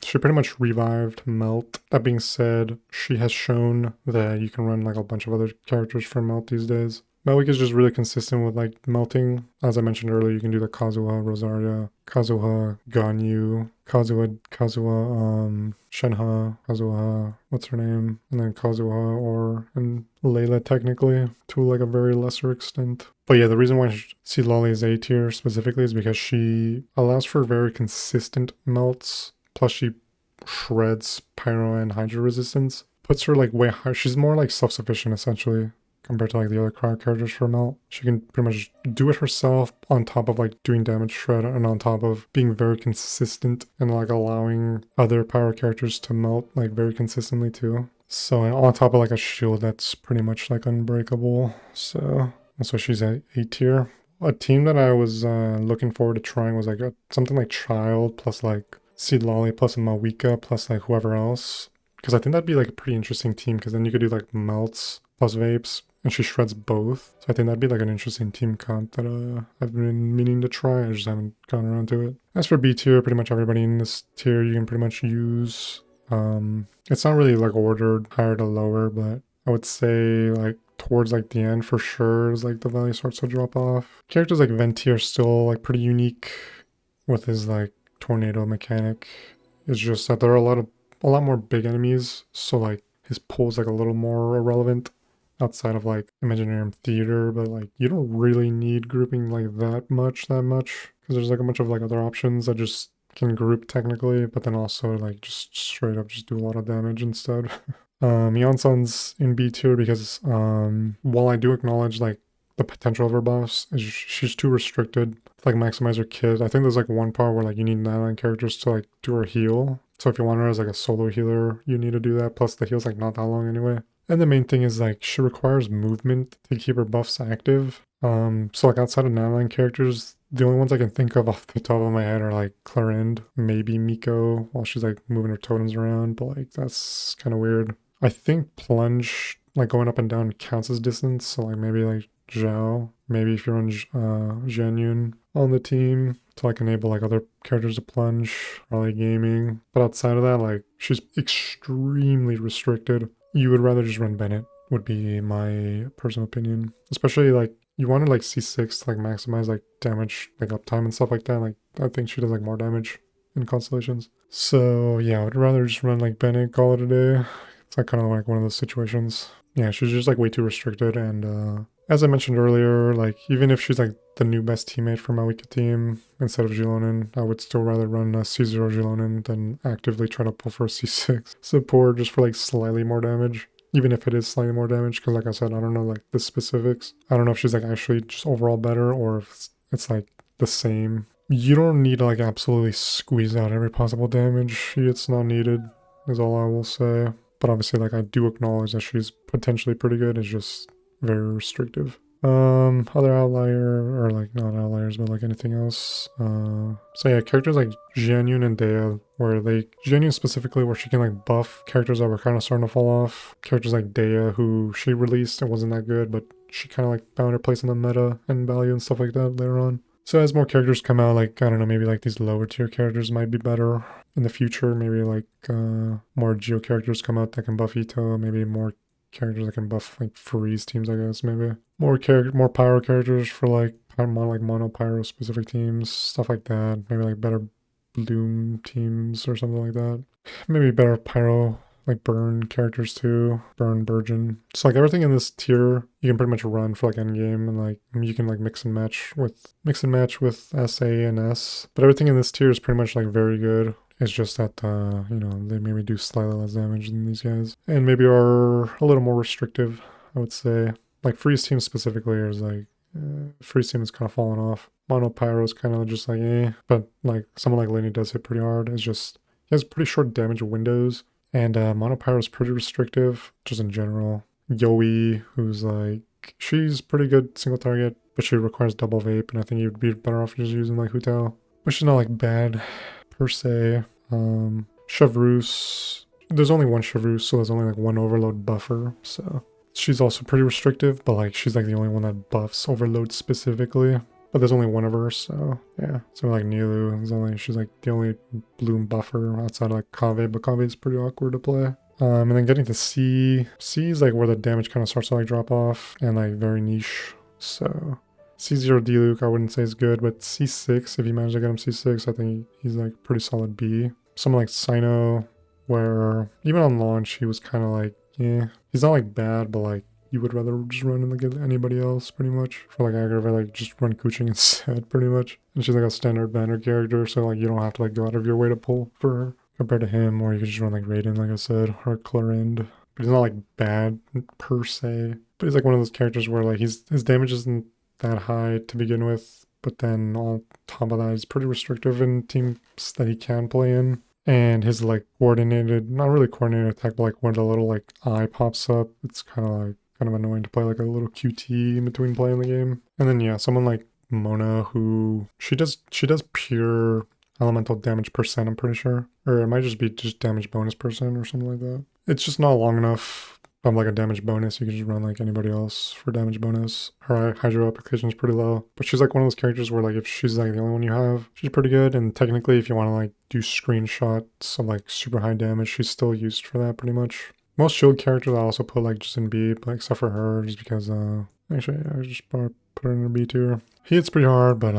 She pretty much revived Melt. That being said, she has shown that you can run like a bunch of other characters from Melt these days. Mavuika is just really consistent with like melting. As I mentioned earlier, you can do the Kazuha, Rosaria, Kazuha, Ganyu, Kazuha, Shenhe, Kazuha, what's her name? And then Kazuha and Layla technically to like a very lesser extent. But yeah, the reason why Lolly is A tier specifically is because she allows for very consistent melts. Plus she shreds Pyro and Hydra resistance. Puts her like way higher. She's more like self-sufficient essentially compared to like the other characters for melt. She can pretty much do it herself on top of like doing damage shred and on top of being very consistent and like allowing other power characters to melt like very consistently too. So on top of like a shield that's pretty much like unbreakable. So that's why she's at A tier. A team that I was looking forward to trying was like something like Child plus like Seed Lolly plus a Mavuika plus like whoever else. Because I think that'd be like a pretty interesting team, because then you could do like melts plus vapes, and she shreds both. So I think that'd be like an interesting team comp that I've been meaning to try. I just haven't gotten around to it. As for B tier, pretty much everybody in this tier you can pretty much use. It's not really like ordered higher to lower, but I would say like towards like the end for sure is like the value starts to drop off. Characters like Venti are still like pretty unique with his like tornado mechanic. It's just that there are a lot more big enemies, so like his pull's like a little more irrelevant outside of like Imaginarium Theater, but like you don't really need grouping like that much, because there's like a bunch of like other options that just can group technically, but then also like just straight up just do a lot of damage instead. Yonson's in B tier because while I do acknowledge like the potential of her buffs, she's too restricted to like maximize her kit. I think there's like one part where like you need natlan characters to like do her heal. So if you want her as like a solo healer, you need to do that. Plus the heal's like not that long anyway. And the main thing is like she requires movement to keep her buffs active. So like outside of natlan characters, the only ones I can think of off the top of my head are like Clarend, maybe Miko while she's like moving her totems around, but like that's kind of weird. I think plunge, like going up and down, counts as distance. So like maybe like Zhao, maybe if you're on Zhanyun on the team to like enable like other characters to plunge or like gaming. But outside of that, like she's extremely restricted. You would rather just run Bennett, would be my personal opinion. Especially like you want to like C6 to like maximize like damage, like uptime and stuff like that. Like I think she does like more damage in constellations. So yeah, I would rather just run like Bennett, call it a day. It's like kind of like one of those situations. Yeah, she's just like way too restricted, and as I mentioned earlier, like even if she's like the new best teammate for my Mavuika team instead of Xilonen, I would still rather run a C0 Xilonen than actively try to pull for a C6 support just for like slightly more damage. Even if it is slightly more damage, because like I said, I don't know like the specifics. I don't know if she's like actually just overall better or if it's like the same. You don't need to like absolutely squeeze out every possible damage. It's not needed, is all I will say. But obviously, like I do acknowledge that she's potentially pretty good. It's just very restrictive. Other outlier, or like not outliers, but like anything else. So yeah, characters like Jianyun and Dea, where they, Jianyun specifically, where she can like buff characters that were kind of starting to fall off. Characters like Dea, who she released and wasn't that good, but she kind of like found her place in the meta and value and stuff like that later on. So as more characters come out, like, I don't know, maybe like these lower tier characters might be better in the future. Maybe like more Geo characters come out that can buff Ito. Maybe more characters that can buff like freeze teams, I guess. Maybe more pyro characters for like mono pyro specific teams, stuff like that. Maybe like better bloom teams or something like that. Maybe better pyro like burn characters too, burn burgeon. So like everything in this tier you can pretty much run for like endgame, and like you can like mix and match with SA and S. But everything in this tier is pretty much like very good. It's just that you know, they maybe do slightly less damage than these guys, and maybe are a little more restrictive, I would say. Like freeze team specifically is like freeze team is kind of falling off. Mono pyro is kind of just like but like someone like Lenny does hit pretty hard. It's just he has pretty short damage windows. And Mono Pyro is pretty restrictive, just in general. Youre, who's like, she's pretty good single target, but she requires double vape, and I think you'd be better off just using like Hu Tao. But she's not like bad, per se. Chevreuse, there's only one Chevreuse, so there's only like one overload buffer, so she's also pretty restrictive, but like she's like the only one that buffs overload specifically. But there's only one of her, so yeah. So like Nilu, she's like the only bloom buffer outside of like Kave, but Kave is pretty awkward to play. And then getting to C is like where the damage kind of starts to like drop off and like very niche. So C0 Diluc I wouldn't say is good, but C6, if you manage to get him C6, I think he's like pretty solid B. Someone like Sino, where even on launch he was kind of like, yeah, he's not like bad, but like you would rather just run and like anybody else pretty much. For like aggravate, like just run Kuching instead pretty much. And she's like a standard banner character, so like you don't have to like go out of your way to pull for her compared to him, or you could just run like Raiden, like I said, or Clarend. But he's not like bad per se. But he's like one of those characters where like his damage isn't that high to begin with, but then on top of that he's pretty restrictive in teams that he can play in. And his like coordinated, not really coordinated attack, but like when the little like eye pops up, it's kind of annoying to play like a little QT in between playing the game. And then yeah, someone like Mona, who she does pure elemental damage percent, I'm pretty sure. Or it might just be just damage bonus percent or something like that. It's just not long enough from like a damage bonus. You can just run like anybody else for damage bonus. Her hydro application is pretty low. But she's like one of those characters where like if she's like the only one you have, she's pretty good. And technically if you want to like do screenshots of like super high damage, she's still used for that pretty much. Most shield characters I also put like just in B, but except for her, just because actually I just put her in a B tier. He hits pretty hard, but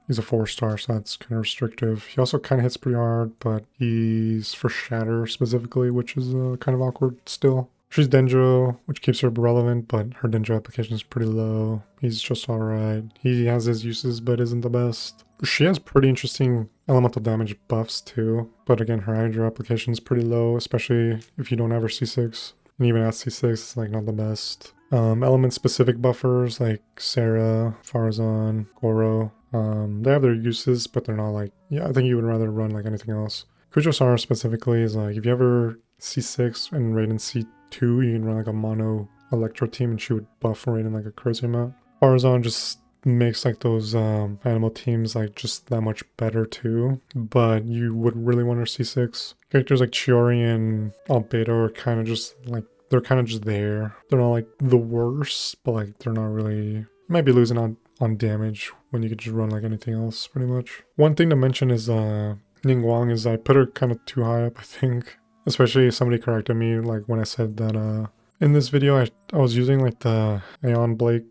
he's a 4-star, so that's kind of restrictive. He also kind of hits pretty hard, but he's for Shatter specifically, which is kind of awkward still. She's Denjo, which keeps her relevant, but her Denjo application is pretty low. He's just alright. He has his uses, but isn't the best. She has pretty interesting elemental damage buffs too, but again, her Hydro application is pretty low, especially if you don't have her C6. And even at C6, it's like not the best. Element-specific buffers like Sarah, Farazan, Goro, they have their uses, but they're not like, yeah, I think you would rather run like anything else. Kujo-Sara specifically is like, if you ever C6 and Raiden C2, you can run like a mono Electro team and she would buff Raiden like a crazy amount. Farazan just makes like those animal teams like just that much better too, but you would really want her C6. Characters like Chiori and Albedo are kind of just like, they're kind of just there. They're not like the worst, but like they're not really, you might be losing on damage when you could just run like anything else pretty much. One thing to mention is Ningguang is I put her kind of too high up, I think. Especially somebody corrected me like when I said that in this video I was using like the Aeon Blight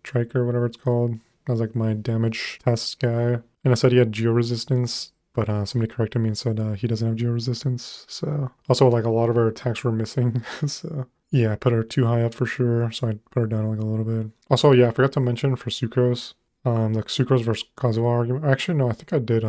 Striker, whatever it's called, as like my damage test guy. And I said he had geo resistance, but somebody corrected me and said he doesn't have geo resistance. So also like a lot of her attacks were missing. So yeah, I put her too high up for sure. So I put her down like a little bit. Also, yeah, I forgot to mention for Sucrose, the Sucrose versus Kazuha argument. Actually, no, I think I did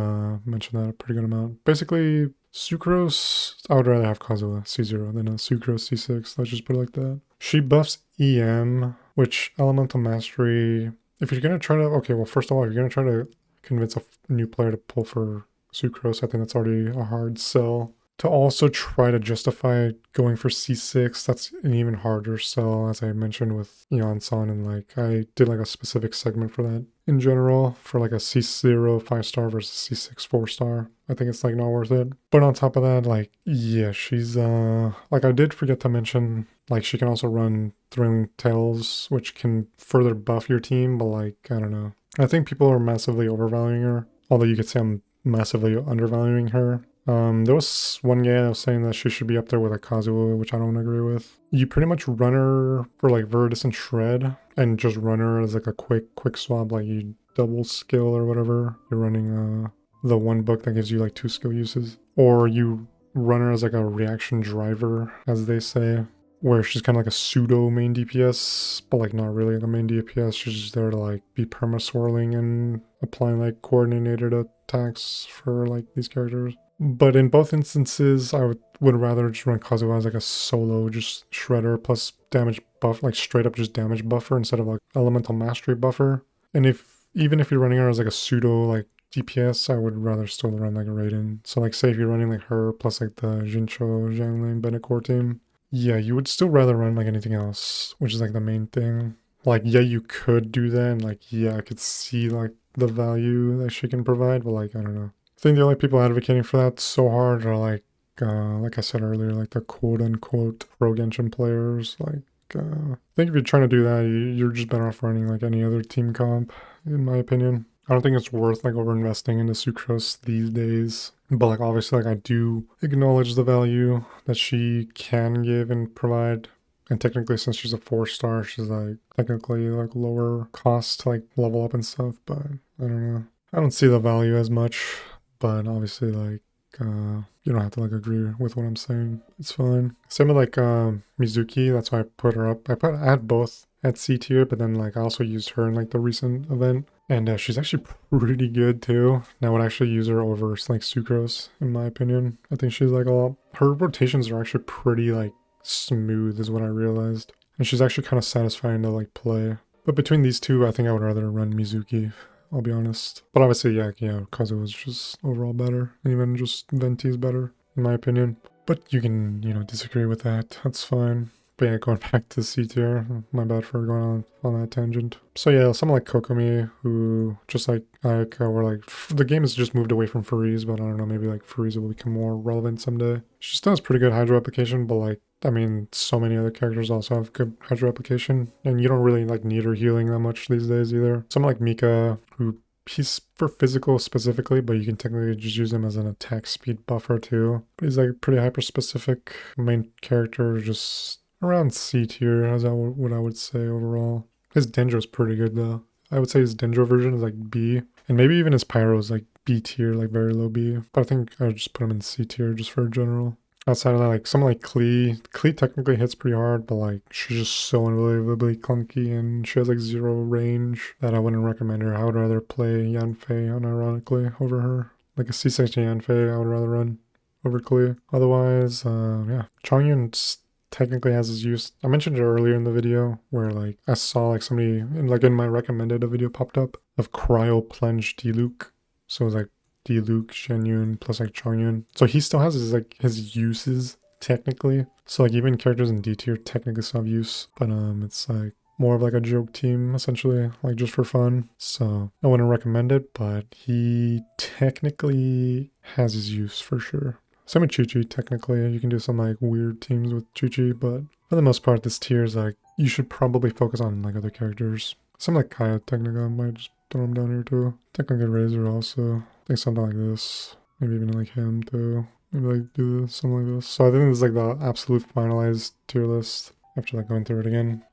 mention that a pretty good amount. Basically, Sucrose, I would rather have Kazuha C0 than a Sucrose C6. Let's just put it like that. She buffs EM, which Elemental Mastery, if you're going to try to, okay, well, first of all, if you're going to try to convince a new player to pull for Sucrose, I think that's already a hard sell. To also try to justify going for C6, that's an even harder sell, as I mentioned with Yan-san, and like I did like a specific segment for that in general, for like a C0 5-star versus C6 4-star. I think it's like not worth it. But on top of that, like, yeah, she's like I did forget to mention, like she can also run Thrilling Tales, which can further buff your team, but like, I don't know. I think people are massively overvaluing her, although you could say I'm massively undervaluing her. There was one guy that was saying that she should be up there with a Kazuha, which I don't agree with. You pretty much run her for like Verdus and Shred, and just run her as like a quick swap, like you double skill or whatever. You're running the one book that gives you like 2 skill uses. Or you run her as like a reaction driver, as they say, where she's kind of like a pseudo main DPS, but like not really like a main DPS. She's just there to like be perma swirling and applying like coordinated attacks for like these characters. But in both instances, I would rather just run Kazuha as like a solo, just shredder plus damage buff, like straight up just damage buffer instead of like elemental mastery buffer. And even if you're running her as like a pseudo like DPS, I would rather still run like a Raiden. So like say if you're running like her plus like the XIngqiu, Xilonen, Bennett core team, yeah, you would still rather run like anything else, which is like the main thing. Like, yeah, you could do that, and like, yeah, I could see like the value that she can provide, but like, I don't know. I think the only people advocating for that so hard are like I said earlier, like the quote-unquote pro Genshin players. Like, I think if you're trying to do that, you're just better off running like any other team comp, in my opinion. I don't think it's worth like over-investing into Sucrose these days. But like obviously like I do acknowledge the value that she can give and provide. And technically since she's a 4-star, she's like technically like lower cost to like level up and stuff, but I don't know. I don't see the value as much, but obviously like you don't have to like agree with what I'm saying. It's fine. Same with like Mizuki, that's why I put her up. I had both at C tier, but then like I also used her in like the recent event. And she's actually pretty good too. And I would actually use her over like Sucrose, in my opinion. I think she's like a lot. Her rotations are actually pretty like smooth is what I realized. And she's actually kind of satisfying to like play. But between these two, I think I would rather run Mizuki, I'll be honest. But obviously, yeah, Kazuha is just overall better. And even just Venti is better, in my opinion. But you can, disagree with that. That's fine. But yeah, going back to C tier, my bad for going on that tangent. So yeah, someone like Kokomi, who just like Ayaka, were like, the game has just moved away from Freeze, but I don't know, maybe like Freeze will become more relevant someday. She still has pretty good hydro application, but like, I mean, so many other characters also have good hydro application, and you don't really like need her healing that much these days either. Someone like Mika, who he's for physical specifically, but you can technically just use him as an attack speed buffer too. But he's like pretty hyper specific. Main character just around C tier, as what I would say overall. His Dendro is pretty good though. I would say his Dendro version is like B, and maybe even his Pyro is like B tier, like very low B. But I think I would just put him in C tier just for general. Outside of that, like someone like Klee technically hits pretty hard, but like she's just so unbelievably clunky and she has like 0 range that I wouldn't recommend her. I would rather play Yanfei unironically over her. Like a C6 Yanfei I would rather run over Klee. Otherwise, yeah. Chongyun technically has his use. I mentioned it earlier in the video where like I saw like somebody in my recommended a video popped up of Cryo Plunge Diluc. So it was like Diluc, Shenyun, plus like Chongyun. So he still has his uses technically. So like even characters in D tier technically still have use, but it's like more of like a joke team essentially, like just for fun. So I wouldn't recommend it, but he technically has his use for sure. Same with Chi-Chi technically. You can do some like weird teams with Chi-Chi, but for the most part this tier is like you should probably focus on like other characters. Some like Kaya technically I might just throw him down here too. Technically Razor also. I think something like this. Maybe even like him too. Maybe like do this, something like this. So I think this is like the absolute finalized tier list after like going through it again.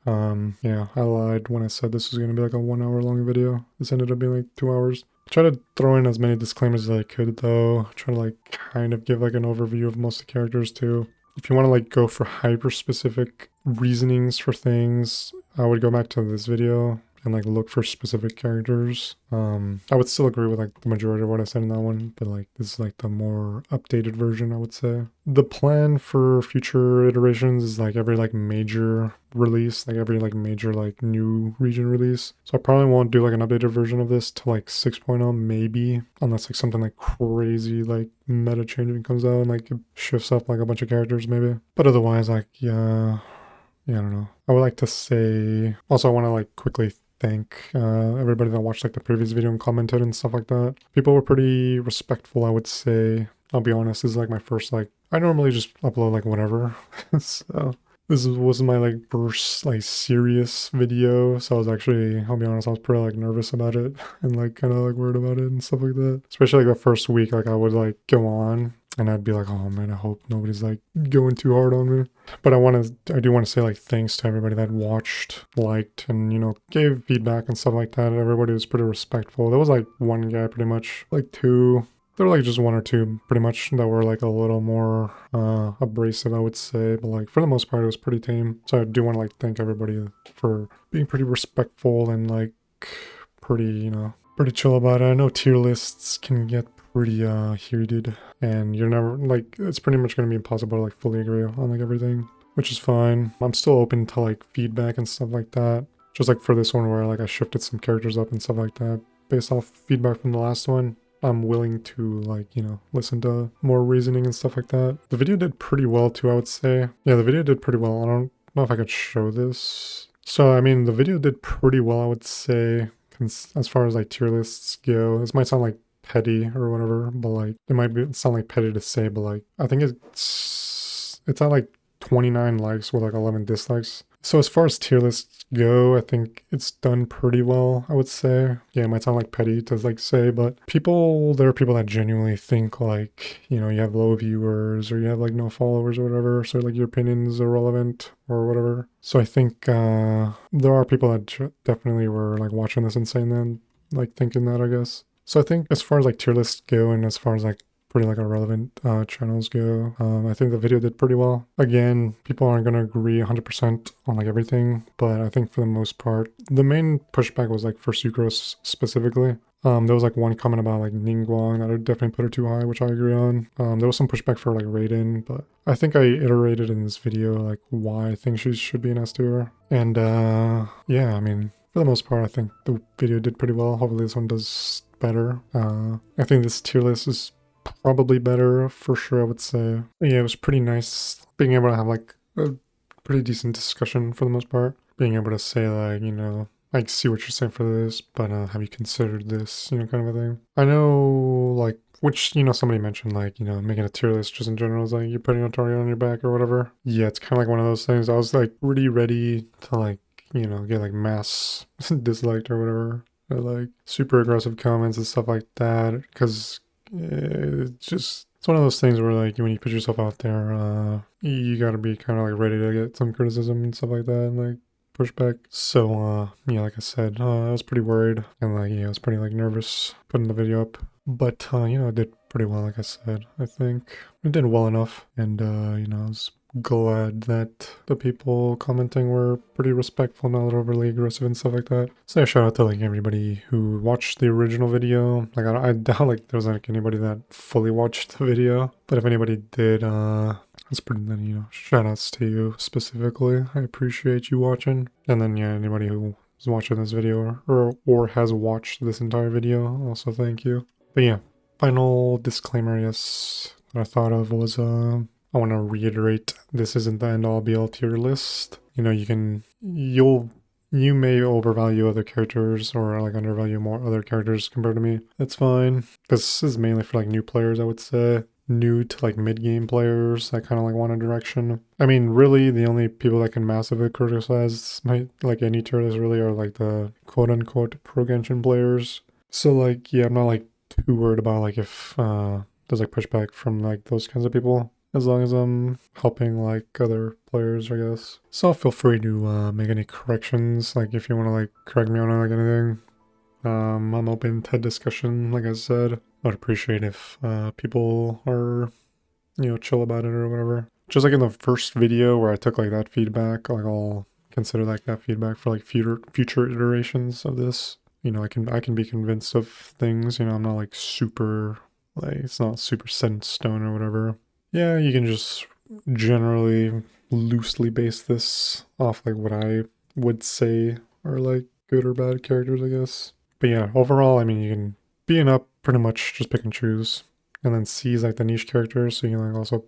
Yeah, I lied when I said this was going to be like a 1 hour long video. This ended up being like 2 hours. I tried to throw in as many disclaimers as I could though. Try to like kind of give like an overview of most of the characters too. If you want to like go for hyper specific reasonings for things, I would go back to this video and like look for specific characters. I would still agree with like the majority of what I said in that one, but like this is like the more updated version, I would say. The plan for future iterations is like every like major release, like every like major like new region release. So I probably won't do like an updated version of this till like 6.0 maybe, unless like something like crazy like meta changing comes out and like it shifts up like a bunch of characters maybe. But otherwise like yeah, I don't know. I would like to say, also I want to like quickly thank everybody that watched like the previous video and commented and stuff like that. People were pretty respectful, I would say. I'll be honest, this is like my first like, I normally just upload like whatever. So this was my like first like serious video. So I was actually, I'll be honest, I was pretty like nervous about it and like kind of like worried about it and stuff like that. Especially like the first week, like I would like go on and I'd be like, oh man, I hope nobody's like going too hard on me. But I do want to say like thanks to everybody that watched, liked, and you know, gave feedback and stuff like that. Everybody was pretty respectful. There was like one guy pretty much, like two. There were like just one or two pretty much that were like a little more abrasive, I would say. But like for the most part, it was pretty tame. So I do want to like thank everybody for being pretty respectful and like pretty, you know, pretty chill about it. I know tier lists can get pretty heated and you're never like, it's pretty much going to be impossible to like fully agree on like everything, which is fine. I'm still open to like feedback and stuff like that. Just like for this one where like I shifted some characters up and stuff like that based off feedback from the last one. I'm willing to like, you know, listen to more reasoning and stuff like that. The video did pretty well too, I would say. Yeah, the video did pretty well. I don't know if I could show this. So, I mean, the video did pretty well, I would say, as far as like tier lists go. This might sound like petty or whatever, but like it might sound like petty to say, but like I think it's at like 29 likes with like 11 dislikes. So as far as tier lists go, I think it's done pretty well, I would say. Yeah, it might sound like petty to like say, but there are people that genuinely think like, you know, you have low viewers or you have like no followers or whatever, so like your opinion is irrelevant or whatever. So I think there are people that definitely were like watching this and saying that, like thinking that, I guess. So I think as far as like tier lists go and as far as like pretty like irrelevant channels go, I think the video did pretty well. Again, people aren't going to agree 100% on like everything, but I think for the most part, the main pushback was like for Sucrose specifically. There was like one comment about like Ningguang that I definitely put her too high, which I agree on. There was some pushback for like Raiden, but I think I iterated in this video like why I think she should be an S tier. And yeah, I mean, for the most part, I think the video did pretty well. Hopefully this one does better. I think this tier list is probably better for sure, I would say. But yeah, it was pretty nice being able to have like a pretty decent discussion for the most part. Being able to say like, you know, I see what you're saying for this, but have you considered this, you know, kind of a thing. I know, like, which, you know, somebody mentioned, like, you know, making a tier list just in general is like you're putting a target on your back or whatever. Yeah, it's kind of like one of those things. I was like pretty ready to like, you know, get like mass disliked or whatever. Or like super aggressive comments and stuff like that. Because it's one of those things where like when you put yourself out there, you gotta be kind of like ready to get some criticism and stuff like that. And like pushback. So, yeah, like I said, I was pretty worried and like, yeah, I was pretty like nervous putting the video up. But, you know, I did pretty well, like I said. I think I did well enough. And, you know, I was glad that the people commenting were pretty respectful, not overly aggressive and stuff like that. So yeah, shout out to like everybody who watched the original video. Like I doubt like there was like anybody that fully watched the video. But if anybody did, that's pretty, then, you know, shout outs to you specifically. I appreciate you watching. And then, yeah, anybody who is watching this video or has watched this entire video, also thank you. But yeah, final disclaimer, yes, that I thought of was, I want to reiterate, this isn't the end-all be-all tier list. You know, you may overvalue other characters or like undervalue more other characters compared to me. That's fine. This is mainly for like new players, I would say. New to like mid-game players that kind of like want a direction. I mean, really, the only people that can massively criticize like any tier list really are like the quote-unquote pro Genshin players. So like, yeah, I'm not like too worried about like if there's like pushback from like those kinds of people. As long as I'm helping like other players, I guess. So feel free to make any corrections, like if you want to like correct me on like anything. I'm open to discussion, like I said. I'd appreciate if people are, you know, chill about it or whatever. Just like in the first video where I took like that feedback, like I'll consider like that feedback for like future iterations of this. You know, I can be convinced of things, you know, I'm not like super, like it's not super set in stone or whatever. Yeah, you can just generally loosely base this off like what I would say are like good or bad characters, I guess. But yeah, overall, I mean, you can B and up pretty much just pick and choose. And then C is like the niche characters, so you can like also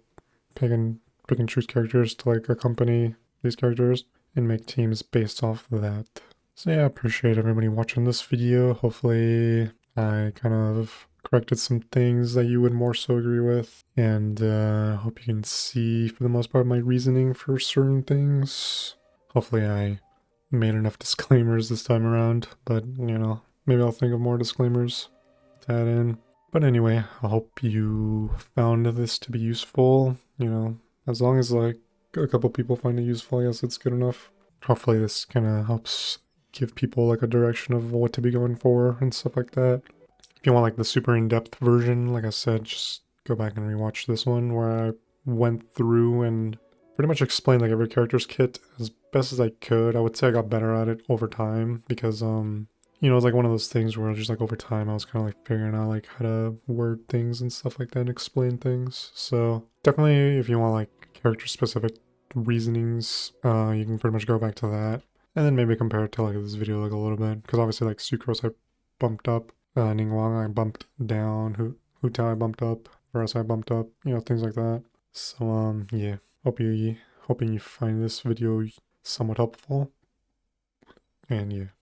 pick and choose characters to like accompany these characters and make teams based off of that. So yeah, I appreciate everybody watching this video. Hopefully I kind of corrected some things that you would more so agree with. And hope you can see, for the most part, my reasoning for certain things. Hopefully I made enough disclaimers this time around, but, you know, maybe I'll think of more disclaimers to add in. But anyway, I hope you found this to be useful. You know, as long as like a couple people find it useful, I guess it's good enough. Hopefully this kind of helps give people like a direction of what to be going for and stuff like that. If you want like the super in-depth version, like I said, just go back and rewatch this one where I went through and pretty much explained like every character's kit as best as I could. I would say I got better at it over time because you know, it's like one of those things where just like over time I was kind of like figuring out like how to word things and stuff like that and explain things. So definitely if you want like character specific reasonings, you can pretty much go back to that. And then maybe compare it to like this video like a little bit. Because obviously like Sucrose I bumped up, Ningguang I bumped down, Hu Tao I bumped up, Veras I bumped up, you know, things like that. So yeah, hoping you find this video somewhat helpful. And yeah.